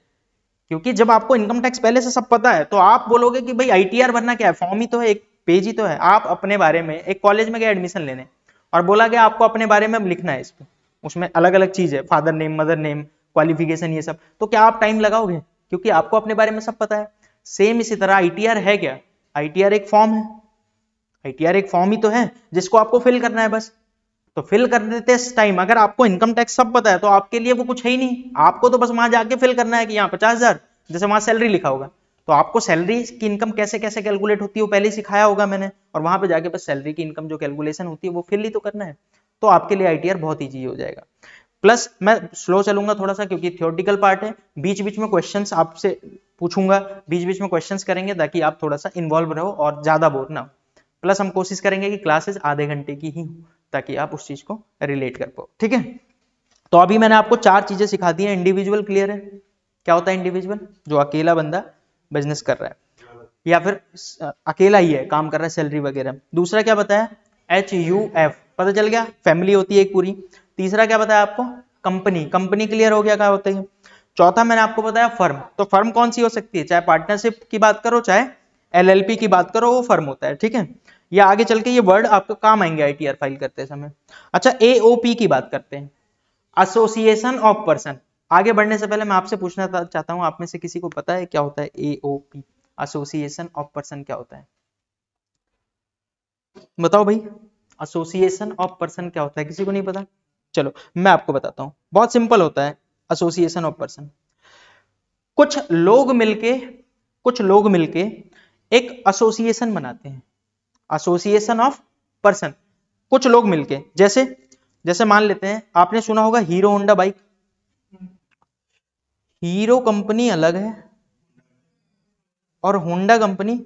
क्योंकि जब आपको इनकम टैक्स पहले से सब पता है, तो आप बोलोगे कि भाई आईटीआर भरना क्या है, फॉर्म ही तो है, एक पेज ही तो है। आप अपने बारे में, एक कॉलेज में गए एडमिशन लेने और बोला गया आपको अपने बारे में लिखना है, इसमें उसमें अलग अलग चीज है, father name, mother name, qualification, ये सब, तो क्या आप टाइम लगाओगे? क्योंकि आपको अपने बारे में सब पता है। सेम इसी तरह आईटीआर है क्या? आईटीआर एक फॉर्म है, आईटीआर एक फॉर्म ही तो है जिसको आपको फिल करना है बस। तो फिल कर देते टाइम अगर आपको इनकम टैक्स सब पता है तो आपके लिए वो कुछ है ही नहीं, आपको तो बस वहां जाके फिल करना है कि यहाँ 50,000, जैसे वहां सैलरी लिखा होगा, तो आपको सैलरी की इनकम कैसे कैसे कैलकुलेट होती है वो पहले सिखाया होगा मैंने, और वहां पे जाके बस सैलरी की इनकम जो कैलकुलेशन होती है वो फिल ही तो करना है। तो आपके लिए आईटीआर बहुत ईजी हो जाएगा। प्लस मैं स्लो चलूंगा थोड़ा सा क्योंकि थियोरेटिकल पार्ट है, बीच बीच में क्वेश्चंस आपसे पूछूंगा, बीच बीच में क्वेश्चंस करेंगे ताकि आप थोड़ा सा इन्वॉल्व रहो और ज्यादा बोर ना हो। प्लस हम कोशिश करेंगे कि क्लासेस आधे घंटे की ही हो ताकि आप उस चीज को रिलेट कर पाओ, ठीक है। तो अभी मैंने आपको 4 चीजें सिखा दी हैं। इंडिविजुअल क्लियर है? क्या होता है इंडिविजुअल? जो अकेला बंदा बिजनेस कर रहा है या फिर अकेला ही है, काम कर रहा है, सैलरी वगैरह। दूसरा क्या बताया? HUF, पता चल गया, फैमिली होती है एक पूरी। तीसरा क्या बताया आपको? कंपनी, कंपनी क्लियर हो गया क्या होते हैं। चौथा मैंने आपको बताया फर्म। तो फर्म कौन सी हो सकती है, चाहे पार्टनरशिप की बात करो चाहे एलएलपी की बात करो, वो फर्म होता है, ठीक है। या आगे चल के ये वर्ड आपको काम आएंगे आईटीआर फाइल करते समय। अच्छा, एओपी की बात करते हैं, एसोसिएशन ऑफ पर्सन। आगे बढ़ने से पहले मैं आपसे पूछना चाहता हूं, आप में से किसी को पता है क्या होता है एओपी, एसोसिएशन ऑफ पर्सन क्या होता है? बताओ भाई, एसोसिएशन ऑफ पर्सन क्या होता है? किसी को नहीं पता? चलो मैं आपको बताता हूं, बहुत सिंपल होता है एसोसिएशन ऑफ पर्सन। कुछ लोग मिलके एक एसोसिएशन बनाते हैं, एसोसिएशन ऑफ पर्सन। कुछ लोग मिलके, जैसे मान लेते हैं, आपने सुना होगा hero Honda bike. Hero company अलग है और होंडा कंपनी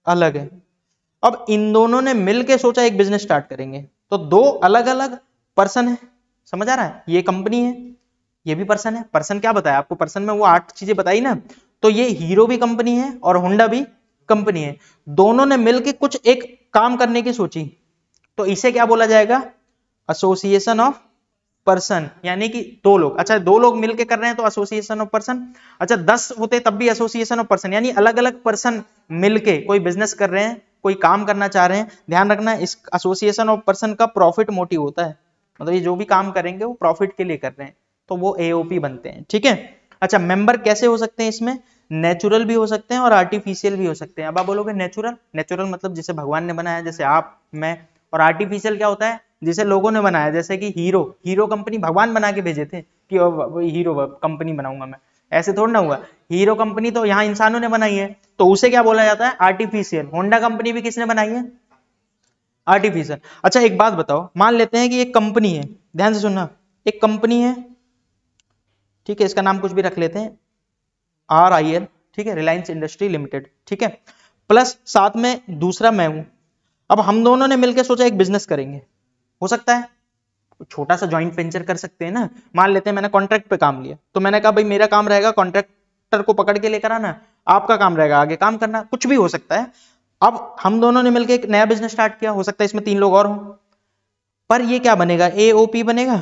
अलग है। अब इन दोनों ने मिलके सोचा एक बिजनेस स्टार्ट करेंगे, तो 2 अलग अलग पर्सन है, समझ आ रहा है? ये कंपनी है, ये भी पर्सन है। पर्सन क्या बताया आपको, पर्सन में वो 8 चीजें बताई ना, तो ये हीरो भी कंपनी है और होंडा भी कंपनी है। दोनों ने मिलके कुछ एक काम करने की सोची, तो इसे क्या बोला जाएगा? Association of person. यानी कि 2 लोग, अच्छा 2 लोग मिलके कर रहे हैं तो एसोसिएशन ऑफ पर्सन। अच्छा 10 होते तब भी एसोसिएशन ऑफ पर्सन, यानी अलग अलग पर्सन मिलके कोई बिजनेस कर रहे हैं, कोई काम करना चाह रहे हैं, ध्यान रखना इस एसोसिएशन ऑफ पर्सन का प्रॉफिट मोटिव होता है, मतलब ये जो भी काम करेंगे वो प्रॉफिट के लिए कर रहे हैं, तो वो एओपी बनते हैं, ठीक है। अच्छा, मेंबर कैसे हो सकते हैं इसमें, नेचुरल भी हो सकते हैं और आर्टिफिशियल भी हो सकते हैं। अब आप बोलोगे नेचुरल, नेचुरल मतलब जिसे भगवान ने बनाया, जैसे आप मैं, और आर्टिफिशियल क्या होता है, जिसे लोगों ने बनाया, जैसे कि हीरो कंपनी भगवान बना के भेजे थे कि हीरो कंपनी बनाऊंगा मैं, ऐसे थोड़ा ना हुआ। हीरो कंपनी तो यहाँ इंसानों ने बनाई है, तो उसे क्या बोला जाता है, आर्टिफिशियल। होंडा कंपनी भी किसने बनाई है, आर्टिफिशियल। अच्छा एक बात बताओ, मान लेते हैं कि एक कंपनी है, ध्यान से सुनना, एक कंपनी है, ठीक है, इसका नाम कुछ भी रख लेते हैं, RIL, ठीक है, रिलायंस इंडस्ट्री लिमिटेड, ठीक है, प्लस साथ में दूसरा मैं हूं। अब हम दोनों ने मिलकर सोचा एक बिजनेस करेंगे, हो सकता है छोटा सा जॉइंट वेंचर कर सकते हैं ना। मान लेते हैं मैंने कॉन्ट्रैक्ट पे काम लिया, तो मैंने कहा भाई मेरा काम रहेगा कॉन्ट्रैक्टर को पकड़ के लेकर आना, आपका काम रहेगा आगे काम करना, कुछ भी हो सकता है। अब हम दोनों ने मिलकर एक नया बिजनेस स्टार्ट किया, हो सकता है इसमें 3 लोग और हों, पर ये क्या बनेगा, एओपी बनेगा,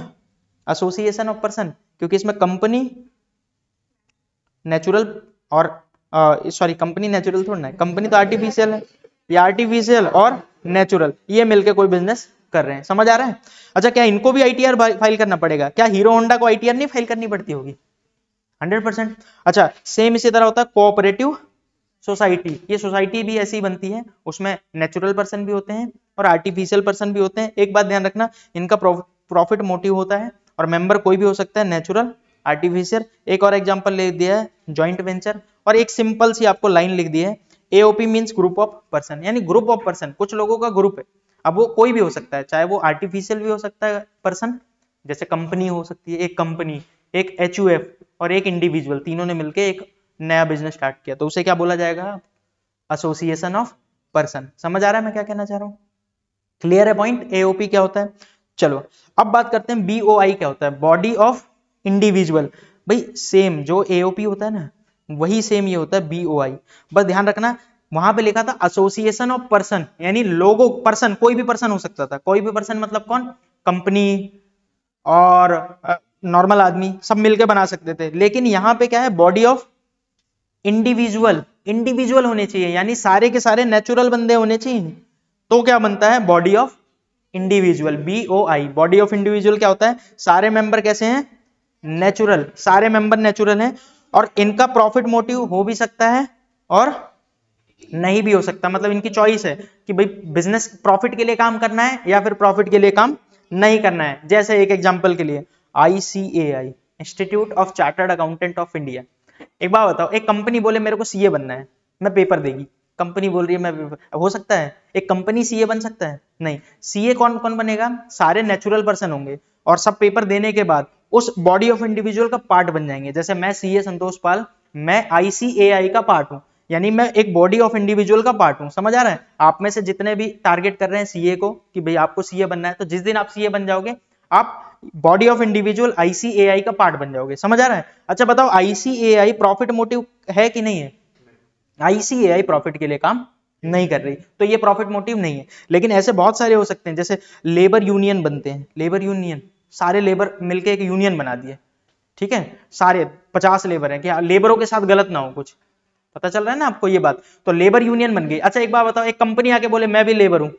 एसोसिएशन ऑफ पर्सन, क्योंकि इसमें कंपनी नेचुरल और सॉरी कंपनी नेचुरल थोड़ा ना है, कंपनी तो आर्टिफिशियल है, ये आर्टिफिशियल और नेचुरल ये मिलके कोई बिजनेस कर रहे हैं, समझ आ रहा है। अच्छा, क्या इनको भी आईटीआर फाइल करना पड़ेगा, क्या हीरो होंडा को आईटीआर नहीं फाइल करनी पड़ती होगी, 100%। अच्छा सेम इसी तरह होता है कोऑपरेटिव सोसाइटी, ये सोसाइटी भी ऐसी बनती है, उसमें नेचुरल पर्सन भी होते हैं और आर्टिफिशियल पर्सन भी होते हैं। एक बात ध्यान रखना, इनका प्रॉफिट मोटिव होता है और मेंबर कोई भी हो सकता है, नेचुरल, आर्टिफिशियल। एक और एग्जांपल लिख दिया है जॉइंट वेंचर, और एक सिंपल सी आपको लाइन लिख दी है, AOP means group of person, यानी ग्रुप ऑफ पर्सन, कुछ लोगों का ग्रुप है। अब वो कोई भी हो सकता है, चाहे वो आर्टिफिशियल भी हो सकता है पर्सन, जैसे कंपनी हो सकती है, एक कंपनी, एक HUF और एक इंडिविजुअल, तीनों ने मिलकर एक नया बिजनेस स्टार्ट किया, तो उसे क्या बोला जाएगा, एसोसिएशन ऑफ पर्सन। समझ आ रहा है मैं क्या कहना चाह रहा हूं, क्लियर है पॉइंट, एओपी क्या होता है। चलो अब बात करते हैं BOI क्या होता है, बॉडी ऑफ इंडिविजुअल। भाई सेम जो एओपी होता है ना, वही सेम ये होता है BOI, बस ध्यान रखना वहां पे लिखा था एसोसिएशन ऑफ पर्सन, यानी लोगों, पर्सन कोई भी पर्सन हो सकता था, कोई भी पर्सन मतलब कौन, कंपनी और नॉर्मल आदमी सब मिलकर बना सकते थे, लेकिन यहां पे क्या है, बॉडी ऑफ इंडिविजुअल, इंडिविजुअल होने चाहिए, यानी सारे के सारे नेचुरल बंदे होने चाहिए, तो क्या बनता है, body of individual, BOI। Body of individual क्या होता है, सारे मेंबर कैसे हैं, नेचुरल, सारे मेंबर नेचुरल हैं, और इनका प्रॉफिट मोटिव हो भी सकता है और नहीं भी हो सकता, मतलब इनकी चॉइस है कि भाई बिजनेस प्रॉफिट के लिए काम करना है या फिर प्रॉफिट के लिए काम नहीं करना है। जैसे एक एग्जांपल के लिए ICAI, institute of chartered accountant of India. एक बात बताओ, एक कंपनी बोले मेरे को CA बनना है, मैं पेपर देगी, कंपनी बोल रही है मैं पेपर, हो सकता है एक कंपनी CA बन सकता है, नहीं। CA कौन कौन बनेगा, सारे नेचुरल पर्सन होंगे, और सब पेपर देने के बाद उस बॉडी ऑफ इंडिविजुअल का पार्ट बन जाएंगे। जैसे मैं CA संतोष पाल, मैं ICAI का पार्ट हूं, यानी मैं एक बॉडी ऑफ इंडिविजुअल का पार्ट हूं, समझ आ रहा है। आप में से जितने भी टारगेट कर रहे हैं CA को कि भाई आपको CA बनना है, तो जिस दिन आप CA बन जाओगे आप बॉडी ऑफ इंडिविजुअल ICAI का पार्ट बन जाओगे, समझ आ रहा है। अच्छा बताओ, ICAI प्रॉफिट मोटिव है कि नहीं है, ICAI प्रॉफिट के लिए काम नहीं कर रही, तो ये प्रॉफिट मोटिव नहीं है। लेकिन ऐसे बहुत सारे हो सकते हैं, जैसे लेबर यूनियन बनते हैं, लेबर यूनियन, सारे लेबर मिलके एक यूनियन बना दिए, ठीक है, सारे 50 लेबर हैं, कि लेबरों के साथ गलत ना हो कुछ, पता चल रहा है ना आपको ये बात, तो लेबर यूनियन बन गई। अच्छा एक बात बताओ, एक कंपनी आके बोले मैं भी लेबर हूं,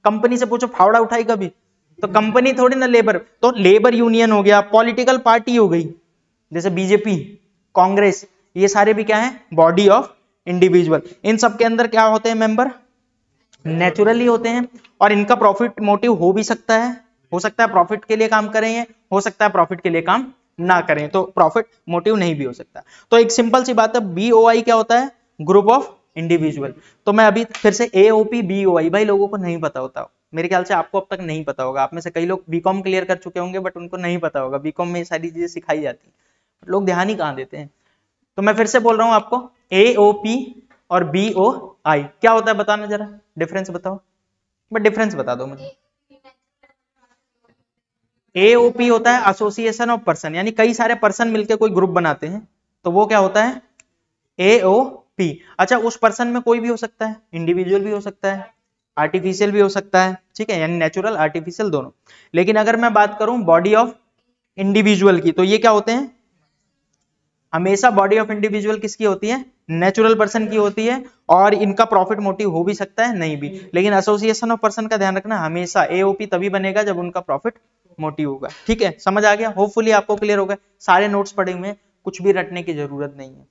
कंपनी से पूछो फावड़ा उठाई कभी, तो कंपनी थोड़ी ना लेबर, तो लेबर यूनियन हो गया, पॉलिटिकल पार्टी हो गई, जैसे बीजेपी, कांग्रेस, ये सारे भी क्या है, बॉडी ऑफ इंडिविजुअल। इन सब के अंदर क्या होते हैं मेंबर, नेचुरली होते हैं, और इनका प्रॉफिट मोटिव हो भी सकता है, हो सकता है प्रॉफिट के लिए काम करें, हो सकता है प्रॉफिट के लिए काम ना करें, तो प्रॉफिट मोटिव नहीं भी हो सकता। तो एक सिंपल सी बात है, BOI क्या होता है, ग्रुप ऑफ इंडिविजुअल। तो मैं अभी फिर से AOP BOI, भाई लोगों को नहीं पता होता, मेरे ख्याल से आपको अब तक नहीं पता होगा, आप में से कई लोग बीकॉम क्लियर कर चुके होंगे, बट उनको नहीं पता होगा, बीकॉम में ये सारी चीजें सिखाई जाती है, लोग ध्यान ही कहाँ देते हैं। तो मैं फिर से बोल रहा हूं आपको, AOP और BOI क्या होता है, बताना जरा, डिफरेंस बताओ, बट डिफरेंस बता दो मुझे। AOP होता है एसोसिएशन ऑफ पर्सन, यानी कई सारे पर्सन मिलकर कोई ग्रुप बनाते हैं, तो वो क्या होता है, AOP। अच्छा उस पर्सन में कोई भी हो सकता है, इंडिविजुअल भी हो सकता है, आर्टिफिशियल भी हो सकता है, ठीक है, यानी नेचुरल आर्टिफिशियल दोनों। लेकिन अगर मैं बात करूं बॉडी ऑफ इंडिविजुअल की, तो ये क्या होते हैं, हमेशा बॉडी ऑफ इंडिविजुअल किसकी होती है? नेचुरल पर्सन की होती है, और इनका प्रॉफिट मोटिव हो भी सकता है, नहीं भी। लेकिन एसोसिएशन ऑफ पर्सन का ध्यान रखना, हमेशा एओपी तभी बनेगा जब उनका प्रॉफिट मोटिव होगा। ठीक है, समझ आ गया? होपफुली आपको क्लियर होगा। सारे नोट्स पढ़े हुए हैं, कुछ भी रटने की जरूरत नहीं है।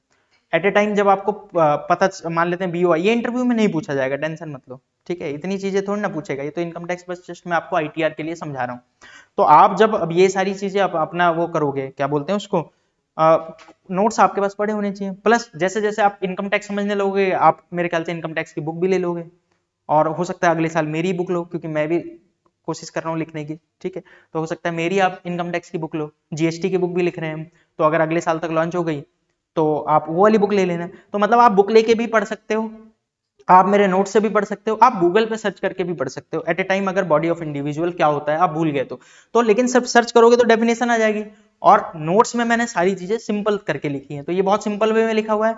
एट ए टाइम जब आपको पता, मान लेते हैं बीओआई, ये इंटरव्यू में नहीं पूछा जाएगा, टेंशन मत लो। ठीक है, इतनी चीजें थोड़ी ना पूछेगा, ये तो इनकम टैक्स बस जस्ट मैं आपको आईटीआर के लिए समझा रहा हूँ। तो आप जब अब ये सारी चीजें आप अपना वो करोगे, क्या बोलते हैं उसको, नोट्स आपके पास पड़े होने चाहिए। प्लस जैसे जैसे आप इनकम टैक्स समझने लोगे, आप मेरे ख्याल से इनकम टैक्स की बुक भी ले लोगे, और हो सकता है अगले साल मेरी बुक लो, क्योंकि मैं भी कोशिश कर रहा हूँ लिखने की। ठीक है, तो हो सकता है मेरी आप इनकम टैक्स की बुक लो, जीएसटी की बुक भी लिख रहे हैं हम, तो अगर अगले साल तक लॉन्च हो गई तो आप वो वाली बुक ले लेना। तो मतलब आप बुक लेके भी पढ़ सकते हो, आप मेरे नोट से भी पढ़ सकते हो, आप गूगल पे सर्च करके भी पढ़ सकते हो। एट ए टाइम अगर बॉडी ऑफ इंडिविजुअल क्या होता है आप भूल गए तो लेकिन सब सर्च करोगे तो डेफिनेशन आ जाएगी। और नोट्स में मैंने सारी चीजें सिंपल करके लिखी है, तो ये बहुत सिंपल वे में लिखा हुआ है,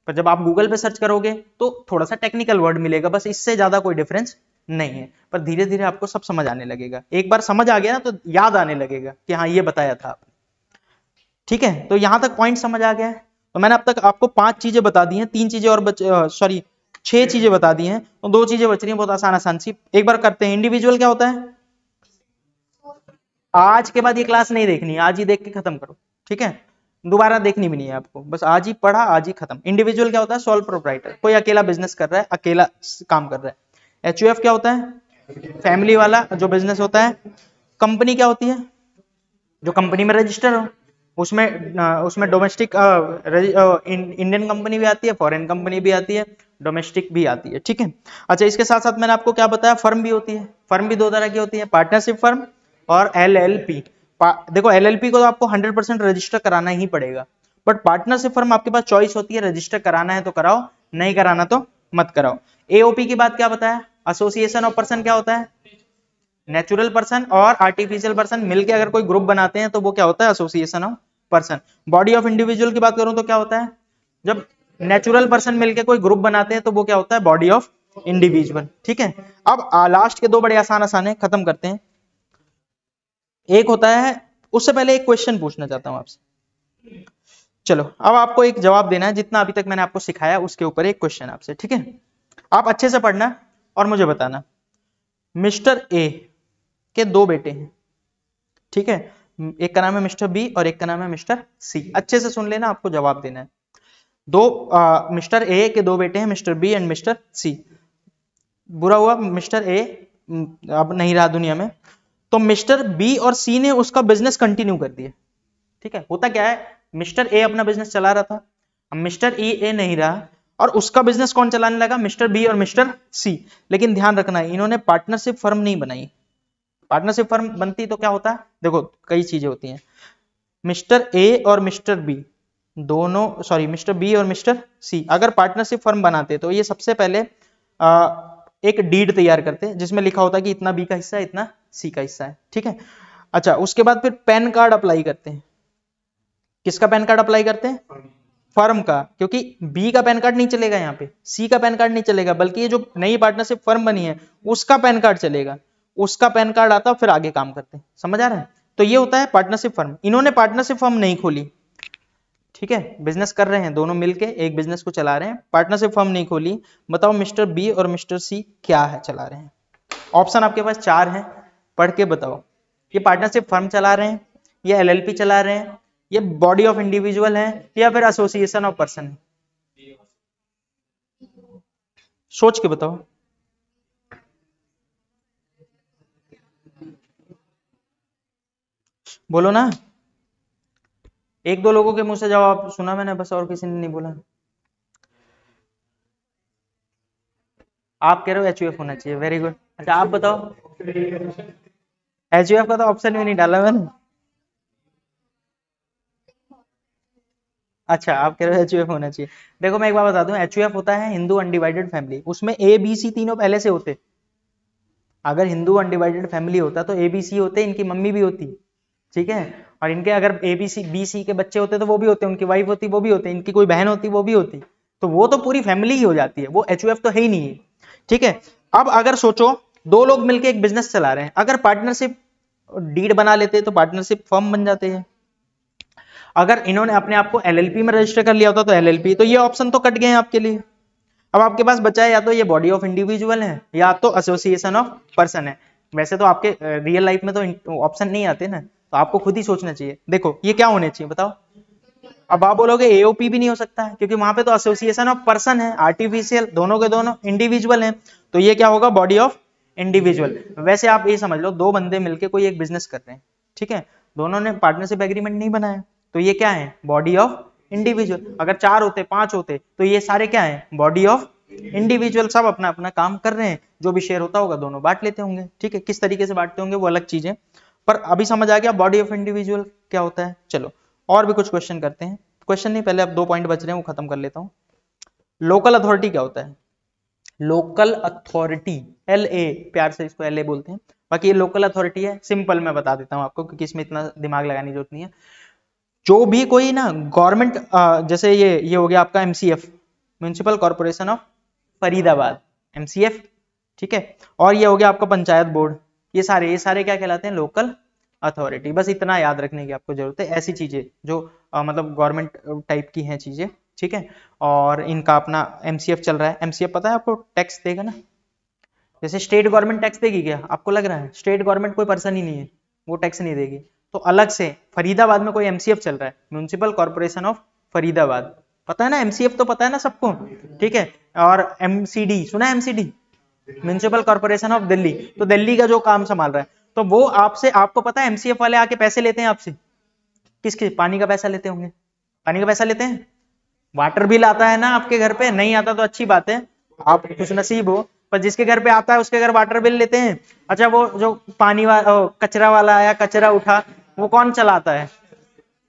पर जब आप गूगल पे सर्च करोगे तो थोड़ा सा टेक्निकल वर्ड मिलेगा, बस इससे ज्यादा कोई डिफरेंस नहीं है। पर धीरे धीरे आपको सब समझ आने लगेगा, एक बार समझ आ गया ना तो याद आने लगेगा कि हाँ ये बताया था आपने। ठीक है, तो यहां तक पॉइंट समझ आ गया है। तो मैंने अब तक आपको 5 चीजें बता दी हैं, 3 चीजें और सॉरी 6 चीजें बता दी हैं, तो 2 चीजें बच रही हैं, बहुत आसान आसान सी। एक बार करते हैं, इंडिविजुअल क्या होता है? आज के बाद ये क्लास नहीं देखनी है, आज ही देख के खत्म करो। ठीक है, दोबारा देखनी भी नहीं है आपको, बस आज ही पढ़ा आज ही खत्म। इंडिविजुअल क्या होता है? सोल प्रोप्राइटर, कोई अकेला बिजनेस कर रहा है, अकेला काम कर रहा है। एचयूएफ क्या होता है? फैमिली वाला जो बिजनेस होता है। कंपनी क्या होती है? जो कंपनी में रजिस्टर हो, उसमें डोमेस्टिक इंडियन कंपनी भी आती है, फॉरेन कंपनी भी आती है, डोमेस्टिक भी आती है। ठीक है, अच्छा इसके साथ साथ मैंने आपको क्या बताया, फर्म भी होती है। फर्म भी 2 तरह की होती है, पार्टनरशिप फर्म और एलएलपी। देखो एलएलपी को तो आपको 100% रजिस्टर कराना ही पड़ेगा, बट पार्टनरशिप फर्म आपके पास चॉइस होती है, रजिस्टर कराना है तो कराओ, नहीं कराना तो मत कराओ। एओपी की बात क्या बताया? एसोसिएशन ऑफ पर्सन क्या होता है? नेचुरल पर्सन और आर्टिफिशियल पर्सन मिलके अगर कोई ग्रुप बनाते हैं तो वो क्या होता है? Association of person. Body of individual की बात करूं तो क्या होता है? जब नेचुरल पर्सन मिलके कोई ग्रुप बनाते हैं तो वो क्या होता है? Body of individual. ठीक है, अब लास्ट के 2 बड़े आसान आसान है, खत्म करते हैं। एक होता है, उससे पहले एक क्वेश्चन पूछना चाहता हूं आपसे। चलो अब आपको एक जवाब देना है, जितना अभी तक मैंने आपको सिखाया उसके ऊपर एक क्वेश्चन आपसे। ठीक है, आप अच्छे से पढ़ना और मुझे बताना। मिस्टर ए के 2 बेटे हैं, ठीक है, एक का नाम है मिस्टर बी और एक का नाम है मिस्टर सी। अच्छे से सुन लेना, आपको जवाब देना है। मिस्टर ए के 2 बेटे हैं, मिस्टर बी एंड मिस्टर सी। बुरा हुआ मिस्टर ए अब नहीं रहा दुनिया में, तो मिस्टर बी और सी ने उसका बिजनेस कंटिन्यू कर दिया। ठीक है, होता क्या है, मिस्टर ए अपना बिजनेस चला रहा था, अब मिस्टर ए नहीं रहा, और उसका बिजनेस कौन चलाने लगा? मिस्टर बी और मिस्टर सी। लेकिन ध्यान रखना, इन्होंने पार्टनरशिप फर्म नहीं बनाई। पार्टनरशिप फर्म बनती तो क्या होता है? देखो कई चीजें होती हैं। मिस्टर ए और मिस्टर बी दोनों, सॉरी मिस्टर बी और मिस्टर सी अगर पार्टनरशिप फर्म बनाते तो ये सबसे पहले एक डीड तैयार करते जिसमें लिखा होता कि इतना बी का हिस्सा है, इतना सी का हिस्सा है। ठीक है, अच्छा उसके बाद फिर पैन कार्ड अप्लाई करते हैं। किसका पैन कार्ड अप्लाई करते हैं? फर्म का, क्योंकि बी का पैन कार्ड नहीं चलेगा, यहाँ पे सी का पैन कार्ड नहीं चलेगा, बल्कि ये जो नई पार्टनरशिप फर्म बनी है उसका पैन कार्ड चलेगा। उसका पैन कार्ड आता फिर आगे काम करते हैं, समझ आ रहा है? तो ये होता है पार्टनरशिप फर्म। इन्होंने पार्टनरशिप फर्म नहीं खोली, ठीक है, बिजनेस कर रहे हैं दोनों मिलके, एक बिजनेस को चला रहे हैं, पार्टनरशिप फर्म नहीं खोली। बताओ मिस्टर बी और मिस्टर सी क्या है चला रहे हैं? ऑप्शन आपके पास 4 हैं, पढ़ के बताओ। ये पार्टनरशिप फर्म चला रहे हैं, ये एलएलपी चला रहे हैं, ये बॉडी ऑफ इंडिविजुअल है, या फिर एसोसिएशन ऑफ पर्सन है? सोच के बताओ। बोलो ना, 1-2 लोगों के मुंह से जवाब सुना मैंने बस, और किसी ने नहीं बोला। आप कह रहे हो एचयूएफ होना चाहिए, वेरी गुड। अच्छा आप बताओ। एचयूएफ का तो ऑप्शन भी नहीं डाला मैंने। अच्छा आप कह रहे हो एचयूएफ होना चाहिए। देखो मैं एक बार बता दूं, एचयूएफ होता है हिंदू अनडिवाइडेड फैमिली, उसमें ए बी सी तीनों पहले से होते। अगर हिंदू अनडिवाइडेड फैमिली होता तो ए बी सी होते, इनकी मम्मी भी होती, ठीक है, और इनके अगर A B C B C के बच्चे होते तो वो भी होते, उनकी वाइफ होती वो भी होते, इनकी कोई बहन होती वो भी होती, तो वो तो पूरी फैमिली ही हो जाती है, वो एचयूएफ तो है ही नहीं है। ठीक है, अब अगर सोचो 2 लोग मिलकर एक बिजनेस चला रहे हैं, अगर पार्टनरशिप डीड बना लेते तो पार्टनरशिप फर्म बन जाते हैं। अगर इन्होंने अपने आप को एलएलपी में रजिस्टर कर लिया होता तो एलएलपी, तो ये ऑप्शन तो कट गए हैं आपके लिए। अब आपके पास बचा है या तो ये बॉडी ऑफ इंडिविजुअल है या तो एसोसिएशन ऑफ पर्सन है। वैसे तो आपके रियल लाइफ में तो ऑप्शन नहीं आते ना, तो आपको खुद ही सोचना चाहिए। देखो ये क्या होने चाहिए बताओ। अब आप बोलोगे एओपी भी नहीं हो सकता है क्योंकि वहां पे तो एसोसिएशन ऑफ पर्सन है, आर्टिफिशियल दोनों के दोनों इंडिविजुअल हैं, तो ये क्या होगा बॉडी ऑफ इंडिविजुअल। वैसे आप ये समझ लो दो बंदे मिलके कोई एक बिजनेस कर रहे हैं, ठीक है, दोनों ने पार्टनरशिप एग्रीमेंट नहीं बनाया, तो ये क्या है बॉडी ऑफ इंडिविजुअल। अगर 4 होते 5 होते तो ये सारे क्या है बॉडी ऑफ इंडिविजुअल, सब अपना अपना काम कर रहे हैं, जो भी शेयर होता होगा दोनों बांट लेते होंगे, ठीक है। किस तरीके से बांटते होंगे वो अलग चीज है, पर अभी समझ आ गया बॉडी ऑफ इंडिविजुअल क्या होता है। चलो और भी कुछ क्वेश्चन करते हैं, क्वेश्चन नहीं पहले अब 2 पॉइंट बच रहे हैं वो खत्म कर लेता हूं। लोकल अथॉरिटी क्या होता है? लोकल अथॉरिटी LA, प्यार से इसको LA बोलते हैं, बाकी ये लोकल अथॉरिटी है, सिंपल मैं बता देता हूं आपको क्योंकि इसमें इतना दिमाग लगाने की जरूरत नहीं है। जो भी कोई ना गवर्नमेंट, जैसे ये हो गया आपका MCF, municipal corporation of Faridabad, MCF, ठीक है, और ये हो गया आपका पंचायत बोर्ड, ये सारे क्या कहलाते हैं लोकल अथॉरिटी। बस इतना याद रखने की आपको जरूरत है, ऐसी चीजें जो मतलब गवर्नमेंट टाइप की हैं चीजें, ठीक है। और इनका अपना MCF चल रहा है। MCF पता है आपको टैक्स देगा ना, जैसे स्टेट गवर्नमेंट टैक्स देगी क्या आपको लग रहा है? स्टेट गवर्नमेंट कोई पर्सन ही नहीं है, वो टैक्स नहीं देगी। तो अलग से फरीदाबाद में कोई MCF चल रहा है, म्युनिसिपल कॉर्पोरेशन ऑफ फरीदाबाद, पता है ना MCF तो पता है ना सबको, ठीक है। और MCD सुना है? MCD municipal corporation of Delhi, तो दिल्ली का जो काम संभाल रहा है, तो वो आपसे, आपको पता है MCF वाले आके पैसे लेते हैं आपसे, किसके? पानी का पैसा लेते होंगे, पानी का पैसा लेते हैं। वाटर बिल आता है ना आपके घर पे, नहीं आता तो अच्छी बात है, आप खुश नसीब हो, पर जिसके घर पे आता है उसके घर वाटर बिल लेते हैं। अच्छा वो जो पानी वाला कचरा वाला आया, कचरा उठा, वो कौन चलाता है?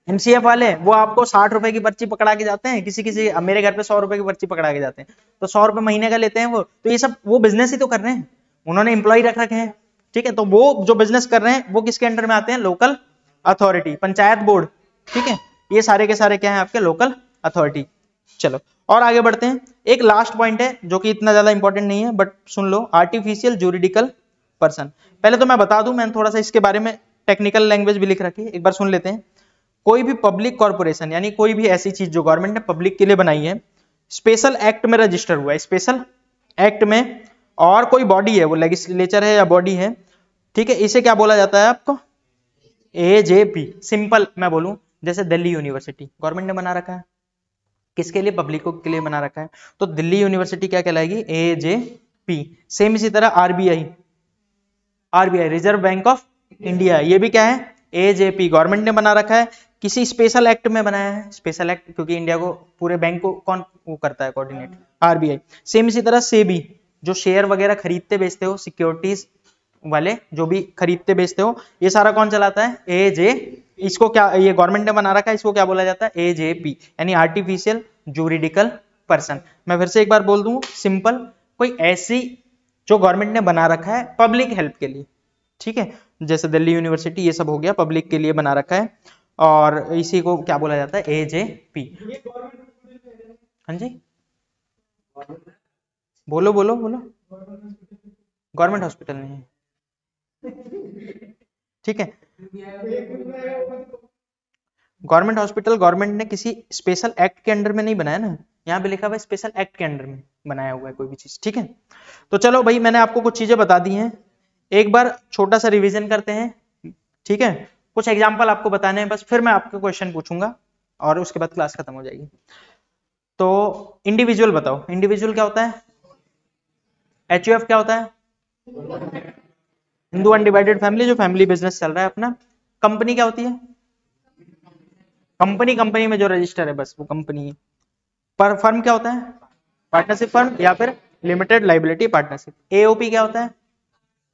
MCF वाले। वो आपको 60 रुपए की पर्ची पकड़ा के जाते हैं, किसी किसी मेरे घर पे 100 रुपए की पर्ची पकड़ा के जाते हैं, तो 100 रुपए महीने का लेते हैं वो। तो ये सब वो बिजनेस ही तो कर रहे हैं, उन्होंने एम्प्लॉय रख रखे हैं, ठीक है। तो वो जो बिजनेस कर रहे हैं वो किसके अंडर में आते हैं? लोकल अथॉरिटी, पंचायत बोर्ड, ठीक है। ये सारे के सारे क्या है आपके लोकल अथॉरिटी। चलो और आगे बढ़ते हैं। एक लास्ट पॉइंट है जो कि इतना ज्यादा इंपॉर्टेंट नहीं है, बट सुन लो, आर्टिफिशियल जूरिडिकल पर्सन। पहले तो मैं बता दूं, मैंने थोड़ा सा इसके बारे में टेक्निकल लैंग्वेज भी लिख रखी है, एक बार सुन लेते हैं। कोई भी पब्लिक कॉर्पोरेशन यानी कोई भी ऐसी चीज जो गवर्नमेंट ने पब्लिक के लिए बनाई है, स्पेशल एक्ट में रजिस्टर हुआ है, स्पेशल एक्ट में, और कोई बॉडी है, वो लेजिस्लेचर है या बॉडी है, ठीक है, इसे क्या बोला जाता है आपको? AJP। सिंपल मैं बोलूं, जैसे दिल्ली यूनिवर्सिटी गवर्नमेंट ने बना रखा है, किसके लिए? पब्लिक के लिए बना रखा है, तो दिल्ली यूनिवर्सिटी क्या कहलाएगी? AJP। सेम इसी तरह RBI reserve bank of India, ये भी क्या है? AJP, गवर्नमेंट ने बना रखा है, किसी स्पेशल एक्ट में बनाया है, स्पेशल एक्ट, क्योंकि इंडिया को पूरे बैंक को कौन वो करता है कोऑर्डिनेट? RBI। सेम इसी तरह SEBI, जो शेयर वगैरह खरीदते बेचते हो, सिक्योरिटीज वाले जो भी खरीदते बेचते हो, ये सारा कौन चलाता है? AJ। इसको क्या, ये गवर्नमेंट ने बना रखा है, इसको क्या बोला जाता है? AJP, यानी आर्टिफिशियल जूरिडिकल पर्सन। मैं फिर से एक बार बोल दूं, सिंपल, कोई ऐसी जो गवर्नमेंट ने बना रखा है पब्लिक हेल्प के लिए, ठीक है, जैसे दिल्ली यूनिवर्सिटी ये सब हो गया, पब्लिक के लिए बना रखा है, और इसी को क्या बोला जाता है? AJP। हाँ जी, बोलो बोलो बोलो। गवर्नमेंट हॉस्पिटल नहीं है, ठीक है। गवर्नमेंट हॉस्पिटल गवर्नमेंट ने किसी स्पेशल एक्ट के अंडर में नहीं बनाया ना, यहाँ पे लिखा हुआ है स्पेशल एक्ट के अंडर में बनाया हुआ है कोई भी चीज, ठीक है। तो चलो भाई, मैंने आपको कुछ चीजें बता दी हैं, एक बार छोटा सा रिवीजन करते हैं, ठीक है। कुछ एग्जांपल आपको बताने हैं बस, फिर मैं आपको क्वेश्चन पूछूंगा और उसके बाद क्लास खत्म हो जाएगी। तो इंडिविजुअल बताओ, इंडिविजुअल क्या होता है? HUF क्या होता है? हिंदू अनडिवाइडेड फैमिली, जो फैमिली बिजनेस चल रहा है अपना। कंपनी क्या होती है? कंपनी, कंपनी में जो रजिस्टर है बस वो कंपनी है। पर फर्म क्या होता है? पार्टनरशिप फर्म या फिर लिमिटेड लाइबिलिटी पार्टनरशिप। AOP क्या होता है?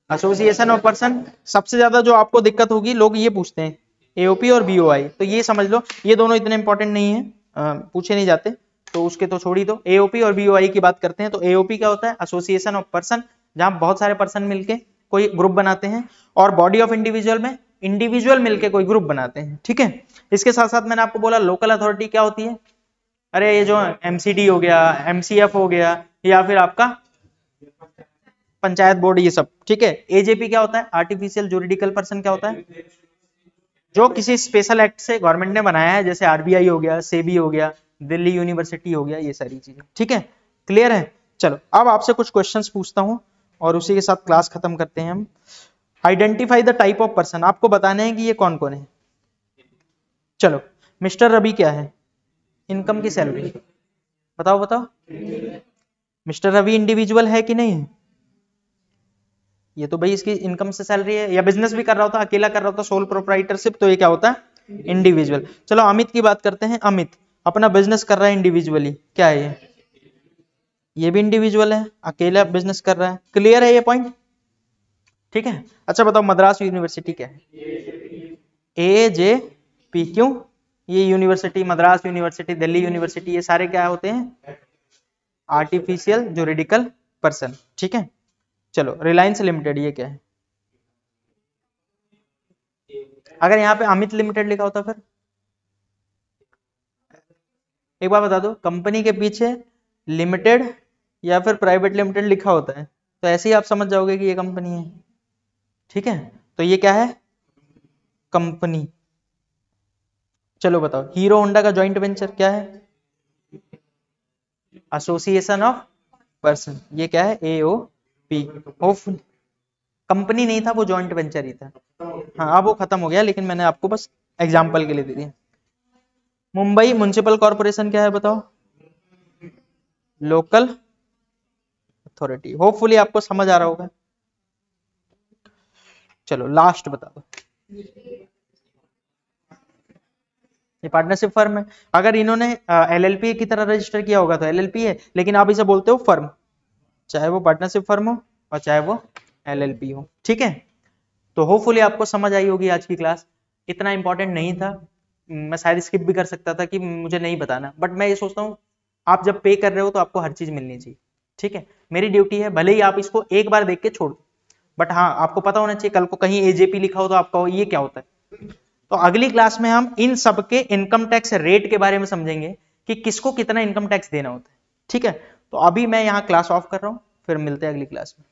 Association of person. सबसे ज्यादा जो आपको दिक्कत होगी, लोग ये पूछते हैं AOP और BOI, तो ये समझ लो ये दोनों इतने इंपॉर्टेंट नहीं है, पूछे नहीं जाते, तो उसके तो छोड़ ही दो। AOP और BOI की बात करते हैं, तो AOP क्या होता है? एसोसिएशन ऑफ पर्सन, जहां बहुत सारे पर्सन मिलके कोई ग्रुप बनाते हैं, और बॉडी ऑफ इंडिविजुअल में इंडिविजुअल मिलके कोई ग्रुप बनाते हैं, ठीक है। इसके साथ साथ मैंने आपको बोला लोकल अथॉरिटी क्या होती है? अरे ये जो MCD हो गया, MCF हो गया, या फिर आपका पंचायत बोर्ड, ये सब, ठीक है। AJP क्या होता है? आर्टिफिशियल जूरिडिकल पर्सन क्या होता है? जो किसी स्पेशल एक्ट से गवर्नमेंट ने बनाया है, जैसे आरबीआई हो गया, सेबी हो गया, दिल्ली यूनिवर्सिटी हो गया, ये सारी चीजें। ठीक है, क्लियर है। चलो अब आपसे कुछ क्वेश्चंस पूछता हूं और उसी के साथ क्लास खत्म करते हैं हम। Identify the type of person, आपको बताना है कि ये कौन कौन है। चलो, मिस्टर रवि क्या है? इनकम की सैलरी, बताओ बताओ। मिस्टर रवि इंडिविजुअल है कि नहीं है? ये तो भाई इसकी इनकम से सैलरी है, या बिजनेस भी कर रहा होता, अकेला कर रहा होता, सोल प्रोप्राइटरशिप, तो ये क्या होता है? इंडिविजुअल। चलो अमित की बात करते हैं। अमित अपना बिजनेस कर रहा है इंडिविजुअली, क्या है ये भी इंडिविजुअल है, अकेला बिजनेस कर रहा है। क्लियर है ये पॉइंट? ठीक है। अच्छा बताओ, मद्रास यूनिवर्सिटी क्या है? AJP। क्यों? ये university, Madras university, Delhi university, ये सारे क्या होते हैं? Artificial juridical person. ठीक है। चलो, रिलायंस लिमिटेड ये क्या है? अगर यहाँ पे अमित लिमिटेड लिखा होता फिर? एक बार बता दो, कंपनी के पीछे लिमिटेड या फिर प्राइवेट लिमिटेड लिखा होता है, तो ऐसे ही आप समझ जाओगे कि ये कंपनी है। ठीक है, तो ये क्या है? कंपनी। चलो बताओ, हीरो होंडा का जॉइंट वेंचर क्या है? एसोसिएशन ऑफ पर्सन, ये क्या है? AOP। होप कंपनी नहीं था वो, जॉइंट वेंचर ही था। हाँ, अब वो खत्म हो गया, लेकिन मैंने आपको बस एग्जाम्पल के लिए दे दिया। मुंबई म्युनिसिपल कॉर्पोरेशन क्या है बताओ? Local authority. होपफुली आपको समझ आ रहा होगा। चलो लास्ट बता दो, ये पार्टनरशिप फर्म है। अगर इन्होंने LLP की तरह रजिस्टर किया होगा तो LLP है, लेकिन आप इसे बोलते हो फर्म, चाहे वो पार्टनरशिप फर्म हो और चाहे वो LLP हो। ठीक है, तो होपफुली आपको समझ आई होगी आज की क्लास। इतना इंपॉर्टेंट नहीं था, मैं शायद स्किप भी कर सकता था कि मुझे नहीं बताना, बट मैं ये सोचता हूँ आप जब पे कर रहे हो तो आपको हर चीज मिलनी चाहिए। ठीक है, मेरी ड्यूटी है, भले ही आप इसको एक बार देख के छोड़ दो, बट हाँ आपको पता होना चाहिए, कल को कहीं AJP लिखा हो तो आप कहो ये क्या होता है। तो अगली क्लास में हम इन सब के इनकम टैक्स रेट के बारे में समझेंगे कि किसको कितना इनकम टैक्स देना होता है। ठीक है, तो अभी मैं यहाँ क्लास ऑफ कर रहा हूँ, फिर मिलते हैं अगली क्लास में।